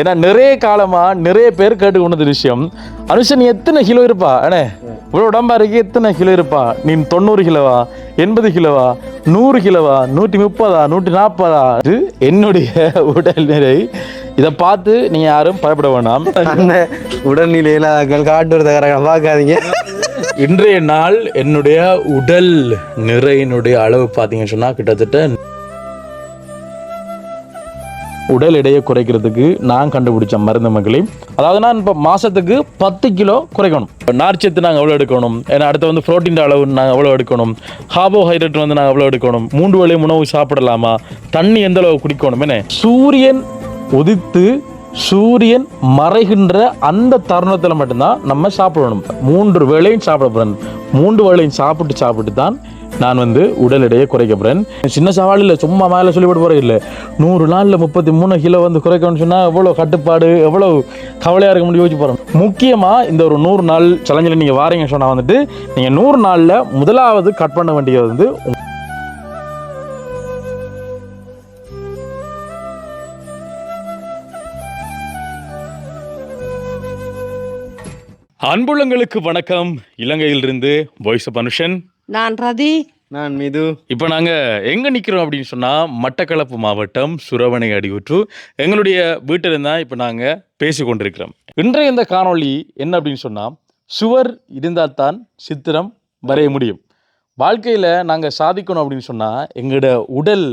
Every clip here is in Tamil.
ஏன்னா நிறைய காலமா நிறைய பேர் கேட்டு கொண்டது விஷயம், அனுஷன் நீ எத்தனை கிலோ இருப்பா அண்ணே, இவ்வளோ உடம்பா இருக்கு, எத்தனை கிலோ இருப்பா நீ? 90 கிலோவா, 80 கிலோவா, 100 கிலோவா, 130, 140? என்னுடைய உடல் நிலை இதை பார்த்து நீங்க யாரும் பயப்பட வேண்டாம். உடல்நிலையில காட்டுறத பார்க்காதீங்க. இன்றைய நாள் என்னுடைய உடல் நிறையினுடைய அளவு பார்த்தீங்கன்னு சொன்னா கிட்டத்தட்ட உடல் எடையை குறைக்கிறதுக்கு நான் கண்டுபிடிச்ச மருந்து மக்களை, அதாவது நான் இப்போ மாதத்துக்கு 10 கிலோ குறைக்கணும். நார்ச்சத்து நாங்கள் எவ்வளோ எடுக்கணும், ஏன்னா அடுத்து வந்து ப்ரோட்டீன் அளவு நாங்கள் எவ்வளோ எடுக்கணும், கார்போஹைட்ரேட் வந்து நாங்கள் எவ்வளோ எடுக்கணும், 3 வேளை உணவு சாப்பிடலாமா, தண்ணி எந்த அளவு குடிக்கணும், என்ன சூரியன் உதித்து சூரியன் மறைகின்ற அந்த தருணத்தில் மட்டும்தான் நம்ம சாப்பிடணும். 3 வேளையும் சாப்பிட போகிறேன். 3 வேளையும் சாப்பிட்டு தான் நான் வந்து உடல் எடையை குறைக்க போகிறேன். சின்ன சவால் இல்லை, சும்மா மேலே சொல்லிவிட்டு போகிற இல்லை. 100 நாளில் 33 கிலோ வந்து குறைக்கணும்னு சொன்னால் எவ்வளோ கட்டுப்பாடு, எவ்வளோ கவலையாக இருக்க முடியும் யோசிச்சு பாருங்க. முக்கியமாக இந்த ஒரு 100 நாள் சேலஞ்சில் நீங்கள் வாரீங்க சொன்னால் வந்துட்டு நீங்கள் 100 நாளில் முதலாவது கட் பண்ண வேண்டியது வந்து அன்புள்ளங்களுக்கு வணக்கம். இலங்கையிலிருந்து வாய்ஸ் ஆஃப் அனுஷன், நான் ரதி, நான் மிது. இப்போ நாங்கள் எங்கே நிற்கிறோம் அப்படின்னு சொன்னால் மட்டக்களப்பு மாவட்டம் சுரவனை அடிவுற்று எங்களுடைய வீட்டில் தான் இப்போ நாங்கள் பேசி கொண்டிருக்கிறோம். இன்றைய இந்த காணொளி என்ன அப்படின்னு சொன்னால், சுவர் இருந்தால் தான் சித்திரம் வரைய முடியும். வாழ்க்கையில் நாங்கள் சாதிக்கணும் அப்படின்னு சொன்னால் எங்களோட உடல்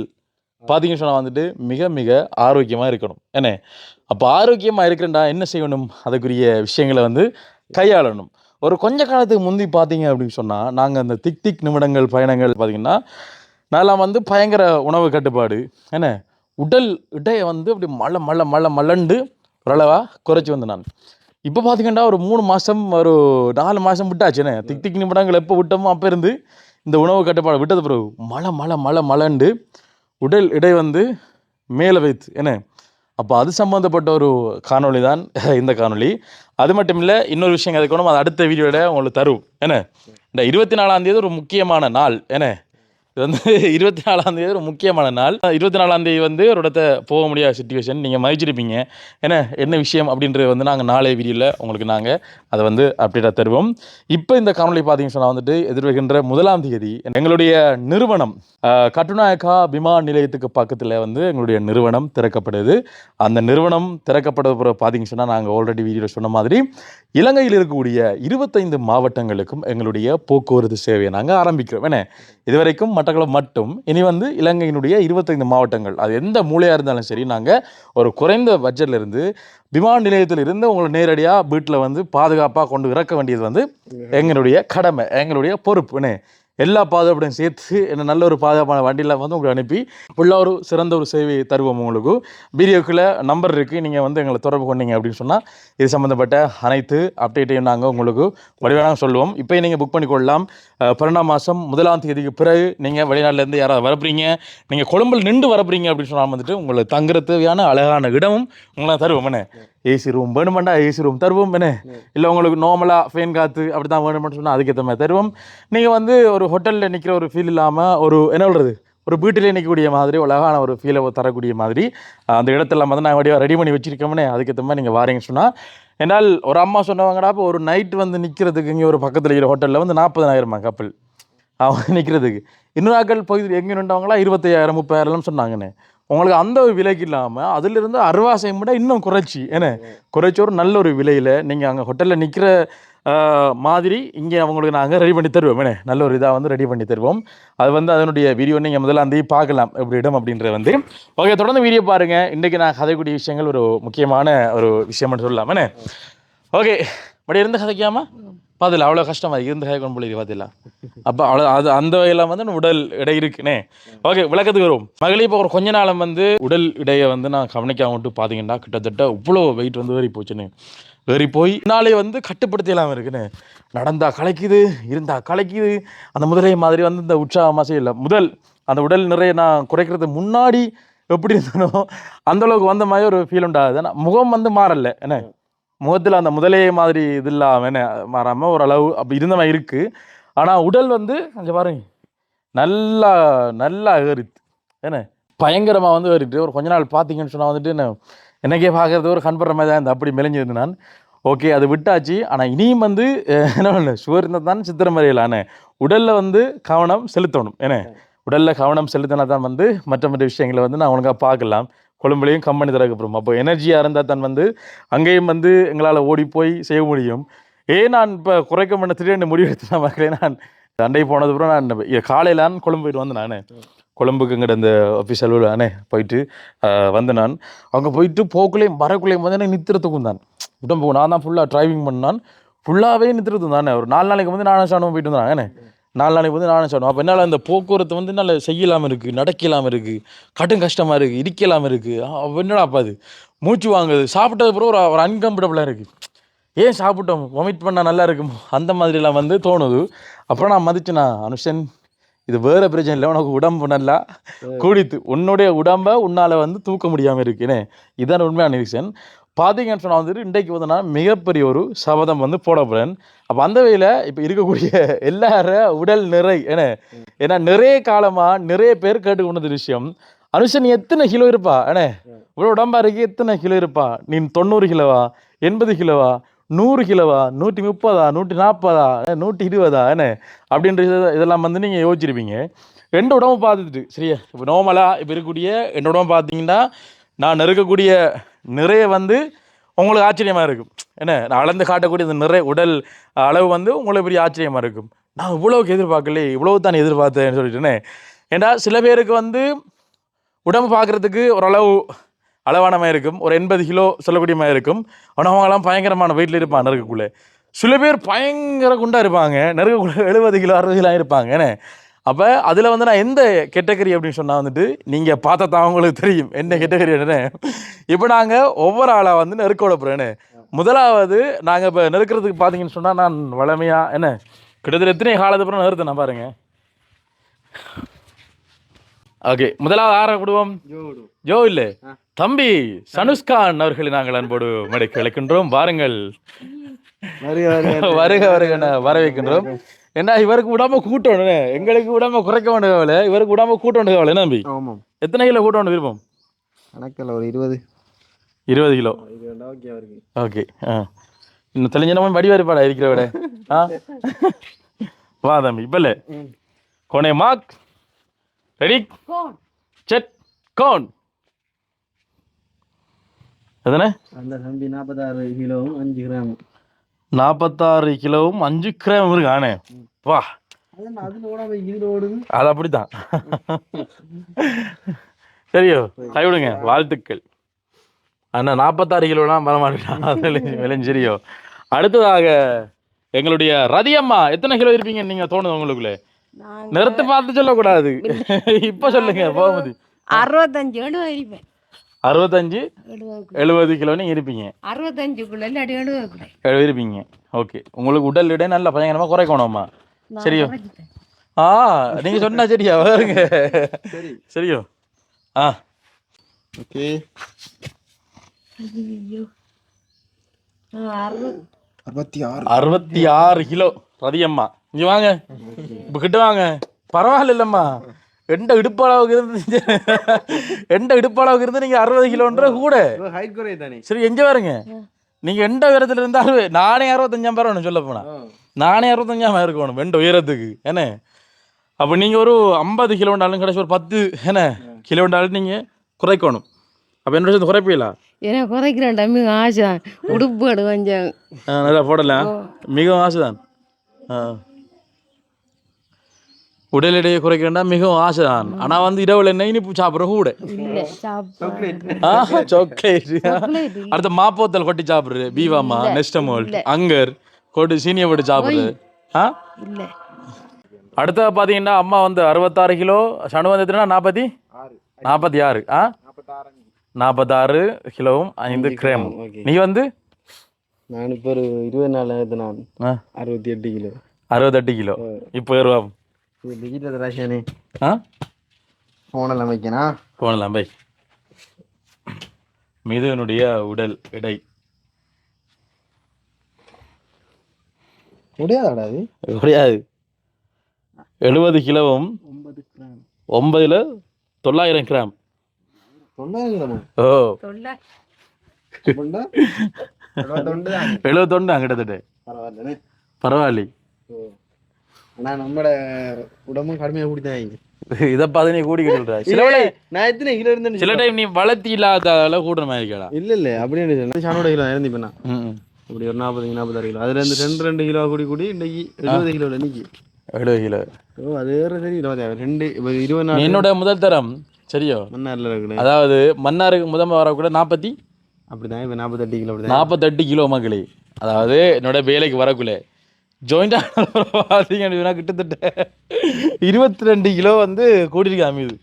பார்த்தீங்கன்னு சொன்னால் வந்துட்டு மிக மிக ஆரோக்கியமாக இருக்கணும். ஏன்னா அப்போ ஆரோக்கியமாக இருக்கிறண்டா என்ன செய்யணும், அதுக்குரிய விஷயங்களை வந்து கையாளணும். ஒரு கொஞ்ச காலத்துக்கு முந்தி பார்த்தீங்க அப்படின்னு சொன்னால் நாங்கள் அந்த திக் நிமிடங்கள் பயணங்கள் பார்த்திங்கன்னா நான்லாம் வந்து பயங்கர உணவு கட்டுப்பாடு, என்ன உடல் இடையை வந்து அப்படி மலண்டு ஓரளவாக குறைச்சி வந்து நான் இப்போ பார்த்திங்கன்னா ஒரு 3 மாதம் ஒரு 4 மாதம் விட்டாச்சுன்னு திக் நிமிடங்கள் எப்போ விட்டோமோ அப்போ இருந்து இந்த உணவு கட்டுப்பாடு விட்டது பிறகு மலண்டு உடல் இடை வந்து மேலே வைத்து என்ன. அப்போ அது சம்மந்தப்பட்ட ஒரு காணொளி தான் இந்த காணொளி. அது மட்டும் இல்லை, இன்னொரு விஷயம் கதைக்கணும், அது அடுத்த வீடியோட உங்களுக்கு தரும். என்ன இந்த 24ஆம் தேதி ஒரு முக்கியமான நாள், என்ன இது வந்து 24ஆம் தேதி ஒரு முக்கியமான நாள். 24ஆம் தேதி வந்து ஒரு இடத்த போக முடியாத சுச்சுவேஷன், நீங்கள் மதிச்சிருப்பீங்க. என்ன விஷயம் அப்படின்றது வந்து நாங்கள் நாளை வீடியோவில் உங்களுக்கு நாங்கள் அதை வந்து அப்டேட்டாக தருவோம். இப்போ இந்த காணொலி பார்த்தீங்கன்னு சொன்னால் வந்துட்டு எதிர்வருகின்ற 1ஆம் தேதி எங்களுடைய நிறுவனம் கட்டுநாயக்கா விமான நிலையத்துக்கு பக்கத்தில் வந்து எங்களுடைய நிறுவனம் திறக்கப்படுது. அந்த நிறுவனம் திறக்கப்படுற பிறகு பார்த்தீங்கன்னு சொன்னால் நாங்கள் ஆல்ரெடி வீடியோவில் சொன்ன மாதிரி இலங்கையில் இருக்கக்கூடிய 25 மாவட்டங்களுக்கும் எங்களுடைய போக்குவரத்து சேவையை நாங்கள் ஆரம்பிக்கிறோம். என்ன இதுவரைக்கும் மட்டக்களப்பு மட்டும், இனி வந்து இலங்கையினுடைய 25 மாவட்டங்கள், அது எந்த மூலையாக இருந்தாலும் சரி, நாங்கள் ஒரு குறைந்த பட்ஜெட்டில் இருந்து விமான நிலையத்தில் இருந்து உங்களை நேரடியாக வீட்டில் வந்து பாதுகாப்பாக கொண்டு இறக்க வேண்டியது வந்து எங்களுடைய கடமை, எங்களுடைய பொறுப்புன்னு எல்லா பாதுகாப்பையும் சேர்த்து என்ன நல்ல ஒரு பாதுகாப்பான வண்டியில் வந்து உங்களுக்கு அனுப்பி ஃபுல்லாக ஒரு சிறந்த ஒரு சேவை தருவோம். உங்களுக்கு வீடியோக்குள்ளே நம்பர் இருக்குது, நீங்கள் வந்து எங்களை தொடர்பு கொண்டீங்க அப்படின்னு சொன்னால் இது சம்மந்தப்பட்ட அனைத்து அப்டேட்டையும் நாங்கள் உங்களுக்கு வடிவாக சொல்லுவோம். இப்போ நீங்கள் புக் பண்ணிக்கொள்ளலாம். 12ஆம் மாதம் 1ஆம் தேதிக்கு பிறகு நீங்கள் வெளிநாட்டிலேருந்து யாராவது வரப்பீங்க, நீங்கள் கொழும்பில் நின்று வரப்பீங்க அப்படின்னு சொன்னால் வந்துட்டு உங்களுக்கு தங்குற தேவையான அழகான இடமும் உங்களை தருவோம். என்ன ஏசி ரூம் வேணுமெண்டா ஏசி ரூம் தருவோம். என்ன இல்லை உங்களுக்கு நார்மலாக ஃபேன் காற்று அப்படி தான் வேணுமென்னு சொன்னால் அதுக்கேற்ற மாதிரி தருவோம். நீங்கள் வந்து ஒரு ஹோட்டலில் நிற்கிற ஒரு ஃபீல் இல்லாமல் ஒரு என்ன சொல்கிறது, ஒரு வீட்டிலே நிற்கக்கூடிய மாதிரி அழகான ஒரு ஃபீலை தரக்கூடிய மாதிரி அந்த இடத்துல வந்து நாங்கள் ரெடி பண்ணி வச்சுருக்கோம்னே. அதுக்கேற்ற மாதிரி நீங்கள் வாரீங்கன்னு சொன்னால், என்னால் ஒரு அம்மா சொன்னவங்கடா இப்போ ஒரு நைட் வந்து நிற்கிறதுக்கு இங்கே ஒரு பக்கத்தில் இருக்கிற ஹோட்டலில் வந்து 40,000 கப்பல் அவங்க நிற்கிறதுக்கு. இன்னொரு ஆக்கள் போய் எங்கே நின்றவங்களா 25,000 30,000 சொன்னாங்கன்னு. உங்களுக்கு அந்த ஒரு விலைக்கு இல்லாமல் அதிலிருந்து 60 விட இன்னும் குறைச்சி குறைச்சி ஒரு நல்ல ஒரு விலையில் நீங்கள் அங்கே ஹோட்டலில் நிற்கிற மாதிரி இங்கே அவங்களுக்கு நாங்கள் ரெடி பண்ணி தருவோம். நல்ல ஒரு இதாக வந்து ரெடி பண்ணி தருவோம். அது வந்து அதனுடைய வீடியோ நீங்கள் முதல்ல அந்த பார்க்கலாம் எப்படி இடம் அப்படின்றது வந்து. ஓகே, தொடர்ந்து வீடியோ பாருங்கள். இன்றைக்கி நான் கதைக்கூடிய விஷயங்கள் ஒரு முக்கியமான ஒரு விஷயம்னு சொல்லலாமே. ஓகே, படி இருந்து கதைக்காமல் பார்த்துல அவ்வளோ கஷ்டமாக இருந்து கதைக்கணும் போல பார்த்தில்ல. அப்போ அவ்வளோ அது அந்த வகையில் வந்து உடல் எடை இருக்குன்னே. ஓகே, விளக்கத்துக்கு வருவோம். மகளிர் இப்போ ஒரு கொஞ்ச நாளம் வந்து உடல் இடையை வந்து நான் கவனிக்காம விட்டு பார்த்தீங்கன்னா கிட்டத்தட்ட இவ்வளோ வெயிட் வந்து ஏறி போச்சுன்னு ஏறி போய் நாளே வந்து கட்டுப்படுத்தலாமல் இருக்குன்னு. நடந்தால் கலைக்குது, இருந்தால் கலைக்குது. அந்த முதலே மாதிரி வந்து இந்த உற்சாகமாக இல்லை. அந்த உடல் நிறைய நான் குறைக்கிறது முன்னாடி எப்படி இருந்தானோ அந்தளவுக்கு வந்த மாதிரி ஒரு ஃபீல் உண்டாகுது. ஆனால் முகம் வந்து மாறலை. என்ன முகத்தில் அந்த முதலே மாதிரி இது இல்லாமல் என்ன மாறாமல் ஓரளவு அப்படி இருந்த மாதிரி இருக்குது. ஆனால் உடல் வந்து கொஞ்சம் பாருங்க நல்லா ஏறித்து என்ன பயங்கரமாக வந்து ஏறிட்டு ஒரு கொஞ்ச நாள் பார்த்தீங்கன்னு சொன்னால் வந்துட்டு என்ன எனக்கே பார்க்கறது ஒரு கண்படுற மாதிரி தான் இந்த அப்படி மெலிஞ்சிருந்து நான். ஓகே அது விட்டாச்சு. ஆனால் இனியும் வந்து என்ன சுவர் இருந்தால் தான் சித்திரம் வரையலானே உடலில் வந்து கவனம் செலுத்தணும். ஏன்னா உடலில் கவனம் செலுத்தினா தான் வந்து மற்ற விஷயங்களை வந்து நான் ஒழுங்காக பார்க்கலாம். கொழும்புலையும் கம்பெனி திறக்கப்புறம் அப்போ எனர்ஜியாக இருந்தால் தான் வந்து அங்கேயும் வந்து எங்களால் ஓடி போய் செய்ய முடியும். நான் இப்போ குறைக்க பண்ண திடீர்னு முடிவு எடுத்து மக்களே. நான் அண்டை போனதுக்கப்புறம் நான் காலையிலான்னு கொழும்பு போயிட்டு வந்து நான் கொழும்புக்கு இங்கிட்ட இந்த ஆஃபீஸ் அலுவலானே போயிட்டு வந்து நான் அங்கே போயிட்டு போக்குள்ளேயும் வரக்குள்ளேயும் வந்து எனக்கு நித்திரத்துக்கும் தான் உடம்பு நான் தான் ஃபுல்லாக டிரைவிங் பண்ணான் ஃபுல்லாகவே நித்திரத்துக்கும் தானே. ஒரு 4 நாளைக்கு வந்து நானும் சாணம் போயிட்டு வந்தாங்க ஏன்னே 4 நாளைக்கு வந்து நானும் சாணம். அப்போ என்னால் அந்த போக்குவரத்து வந்து என்னால் செய்யலாமல் இருக்குது, நடக்கலாமல் இருக்குது, கடும் கஷ்டமாக இருக்குது, இடிக்கலாமல் இருக்குது. என்னடா அப்போ அது மூச்சு வாங்குது. சாப்பிட்டது பிறகு ஒரு அன்கம்ஃபர்டபுளாக இருக்குது. ஏன் சாப்பிட்டோம் வொமிட் பண்ணால் நல்லா இருக்குமோ அந்த மாதிரிலாம் வந்து தோணுது. அப்புறம் நான் மதிச்சுண்ணா அனுஷன் இது வேறு பிரச்சனை இல்லை, உனக்கு உடம்பு நல்லா கூடித்து உன்னுடைய உடம்பை உன்னால் வந்து தூக்க முடியாமல் இருக்குன்னு. இதான் உண்மையான ரீசன். பார்த்தீங்கன்னு சொன்னால் வந்துட்டு இன்றைக்கு வந்து நான் மிகப்பெரிய ஒரு சபதம் வந்து போட போகிறேன். அப்போ அந்த வகையில் இப்போ இருக்கக்கூடிய எல்லார உடல் நிறை ஏன்னா நிறைய காலமாக நிறைய பேர் கேட்டுக்கொண்டது விஷயம், அனுஷன் நீ எத்தனை கிலோ இருப்பா இவ்வளோ உடம்பா இருக்கு எத்தனை கிலோ இருப்பா, நீ 90 கிலோவா 80 கிலோவா 100 கிலோவா 130 140 120 அப்படின்ற இதெல்லாம் வந்து நீங்கள் யோசிச்சிருப்பீங்க. ரெண்டு உடம்பு பார்த்துட்டு சரியா. இப்போ நார்மலாக இப்போ இருக்கக்கூடிய என்னோட உடம்பு பார்த்தீங்கன்னா நான் இருக்கக்கூடிய நிறைய வந்து உங்களுக்கு ஆச்சரியமாக இருக்கும். நான் அளந்து காட்டக்கூடிய இந்த நிறைய உடல் அளவு வந்து உங்களுக்கு பெரிய ஆச்சரியமாக இருக்கும். நான் இவ்வளோக்கு எதிர்பார்க்கல இவ்வளவு தான் எதிர்பார்த்தேன்னு சொல்லிட்டுனே. ஏன்னா சில பேருக்கு வந்து உடம்பு பார்க்குறதுக்கு ஓரளவு அளவானமாக இருக்கும், ஒரு 80 கிலோ சொல்லக்கூடியமாக இருக்கும். ஆனால் அவங்களாம் பயங்கரமான வெயிட்டில் இருப்பாங்க நெருக்கக்குள்ளே. சில பேர் பயங்கர குண்டாக இருப்பாங்க, நெருக்கக்குள்ளே 70 கிலோ 60 கிலோ இருப்பாங்க. அப்போ அதில் வந்து நான் எந்த கேட்டகரி அப்படின்னு சொன்னால் வந்துட்டு நீங்கள் பார்த்தா தான் அவங்களுக்கு தெரியும் என்ன கேட்டகரி இப்போ நாங்கள் ஒவ்வொரு ஆளாக வந்து நெருக்க போகிறேன்னு. முதலாவது நாங்கள் இப்போ நெருக்கிறதுக்கு பார்த்தீங்கன்னு சொன்னால் நான் வளமையாக கிட்டத்தட்ட எத்தனை காலத்து அப்புறம் நிறுத்தினேன் நான் பாருங்கள். ஓகே முதலாவது ஆற விடுவோம். ஜோ இல்லை தம்பி சனுஷ்கான் அவர்களை நாங்கள் அன்போடு மேடைக்கு அழைக்கின்றோம். வாருங்கள் வருக வருக வர வைக்கின்றோம். என்ன இவருக்கு விடாம கூட்டணும், எங்களுக்கு விடாம குறைக்க வேண்டிய கவலை, இவருக்கு விடாம கூட்ட வேண்டிய கவலை. நம்பி எத்தனை கிலோ கூட்ட வேண்டிய விருப்பம்? கணக்கில் ஒரு 20 கிலோ. ஓகே இன்னும் தெளிஞ்சனமா வடிவாரிப்பாடா இருக்கிற விட. வா தம்பி இப்ப இல்லை கோனே மார்க் ரெடி செட் கோன் எதனே அந்த தம்பி 46 கிலோவும் 5 கிராம் 46 கிலோவும் 5 கிராம் இருக்கானே. வா அது அப்படித்தான். சரியோ கைவிடுங்க வாழ்த்துக்கள். அண்ணா 46 கிலோலாம் வரமாட்டேன் சரியோ. அடுத்ததாக எங்களுடைய ரதியம்மா எத்தனை கிலோ இருப்பீங்க நீங்க தோணுது உங்களுக்குள்ளே? நிறுத்து பார்த்து சொல்லக்கூடாது, இப்ப சொல்லுங்க. போகும்போது 65 70 கிலோ நீங்க இருப்பீங்க. 65 இருப்பீங்க. ஓகே உங்களுக்கு உடல் எடை நல்ல பயங்கரமா குறைக்கணும்மா. சரியோ நீங்க சொன்னா சரியா வருங்க. சரியோ ஓகே 66 கிலோ ரதியம்மா. இங்க வாங்க இப்ப கிட்ட வாங்க. பரவாயில்ல இல்லம்மா, எண்ட இடுப்பளவுக்கு இருந்து நீங்க 60 கிலோன்ற கூட. சரி எங்க பாருங்க நீங்க எண்ட உயரத்துல இருந்தாலும் நானே 65 பரவாயில்ல சொல்ல போனா நானே 65 இருக்கணும் எண்ட உயரத்துக்கு. அப்ப நீங்க ஒரு 50 கிலோண்டாலும் கடைசி ஒரு 10 கிலோண்டாலும் நீங்க குறைக்கணும். அப்ப என்ன விஷயத்தை குறைப்பீங்களா? ஏன்னா குறைக்கிறேன்டா மிக ஆசை உடுப்பு கொஞ்சம் நல்லா போடலாம், மிகவும் ஆசைதான். உடல் எடையை குறைக்கிறேன்டா மிகவும் ஆசைதான். ஆனா வந்து இரவுல என்ன இனிப்பு சாப்பிட்ற கூட சாக்லேட் அடுத்த மாப்போத்தல் கொட்டி சாப்பிடுறது, பீவாமா நெஸ்டமோல் அங்கர் கொட்டு சீனியை போட்டு சாப்பிடுறது. அடுத்த பாத்தீங்கன்னா அம்மா வந்து 66 கிலோ, சனு வந்து எத்தனை 46 46 கிலோவும் 5 கிராமும். நீ வந்து நான் இப்போ ஒரு 24 நான் 68 கிலோ 68 கிலோ. இப்போ ஏறுவாம் போனெல்லாம் வைக்கணும். போனலாம் பை. மிதுனுடைய உடல் எடை முடியாதாடா அது? முடியாது. 70 கிலோவும் 9ல் 900 கிராம். 900 கிராம்? ஓ அப்படின்னா 71 தானே? 71 கிட்டத்தட்ட. பரவாயில்லண்ணே. பரவாயில்லை. ஆனா நம்மட உடம்பும் கடுமையா கூடிதான். இதை பார்த்து நீ கூடிக்கிட்டு சொல்ற. சில வேளை நான் எத்தனை கிலோ இருந்தேன் சில டைம் நீ வளர்த்தி இல்லாத கூடுற மாதிரி இருக்கா? இல்ல அப்படின்னு சானோட கிலோ இறந்தி பண்ணா அப்படி ஒரு 40-46 கிலோ. அதுல இருந்து 2 கிலோ கூடி இன்னைக்கு 70 கிலோ இன்னைக்கு 70 கிலோ. அது வேற தெரியல. 24 என்னோட முதல் தரம் சரியோ மன்னார்ல இருக்கு. அதாவது மன்னாருக்கு முதல்ல வரக்கூட 40 அப்படிதான். இப்ப 48 கிலோ. 48 கிலோ மக்களே. அதாவது என்னோட வேலைக்கு வரக்குள்ள ஜாயிண்டா பார்த்தீங்கன்னா கிட்டத்தட்ட 22 கிலோ வந்து கூட்டிருக்கு அமைது.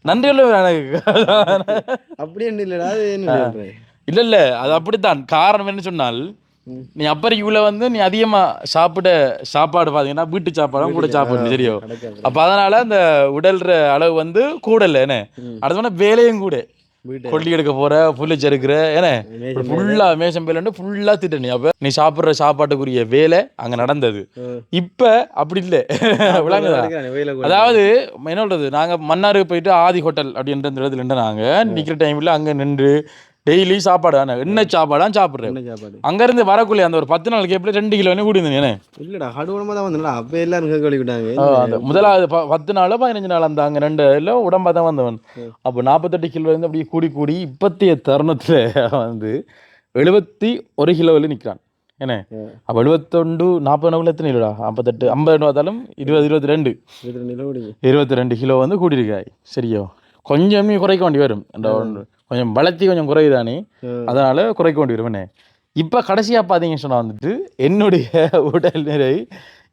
நன்றி எனக்கு அப்படி என்ன இல்லடா. அது என்ன இல்ல அது அப்படித்தான். காரணம் என்ன சொன்னால் நீ அப்பறைக்குள்ள வந்து நீ அதிகமா சாப்பாடு பாத்தீங்கன்னா வீட்டு சாப்பாடும் கூட சாப்பிடணும் சரியோ. அப்ப அதனால அந்த உடல்ற அளவு வந்து கூடல என்ன அடுத்த வேலையும் கூட கொல்லி எடுக்க போற புல்லு செருக்கிற ஏன்னா ஃபுல்லா மேசம்பேல ஃபுல்லா திட்டணி. அப்ப நீ சாப்பிடுற சாப்பாட்டுக்குரிய வேலை அங்க நடந்தது. இப்ப அப்படி இல்லை விளங்குதா? அதாவது என்ன சொல்றது, நாங்க மன்னாருக்கு போயிட்டு ஆதி ஹோட்டல் அப்படின்ற இடத்துல நின்று நாங்க நிக்கிற டைம்ல அங்க நின்று டெய்லி சாப்பாடு என்ன சாப்பாடான் சாப்பிடுறேன். அங்க இருந்து வரக்குள்ளே அந்த ஒரு 10 நாள் கேப்ல 2 கிலோ கூடி இருந்தேன். இல்லடா ஹடுவனமா தான் வந்தா. அப்ப எல்லாரும் கழிவிட்டாங்க. அந்த முதலாவது 10 நாள் 15 நாள் அந்த அங்க 2 இல்லை உடம்பா தான் வந்தவன். அப்போ 48 கிலோ இருந்து அப்படியே கூடி இப்பத்திய தருணத்துல வந்து 71 கிலோவில் நிற்கிறான். என்ன அப்போ 71 40 எத்தனை இல்லடா 58 50 பார்த்தாலும் 20 22 கிலோ வந்து கூடியிருக்காய். சரியோ கொஞ்சம் குறைக்க வேண்டி வரும். கொஞ்சம் வளர்த்தி கொஞ்சம் குறையுதானே அதனால குறைக்க வேண்டி வரும். என்ன இப்போ கடைசியாக பார்த்தீங்கன்னு சொன்னால் வந்துட்டு என்னுடைய உடல் நிறை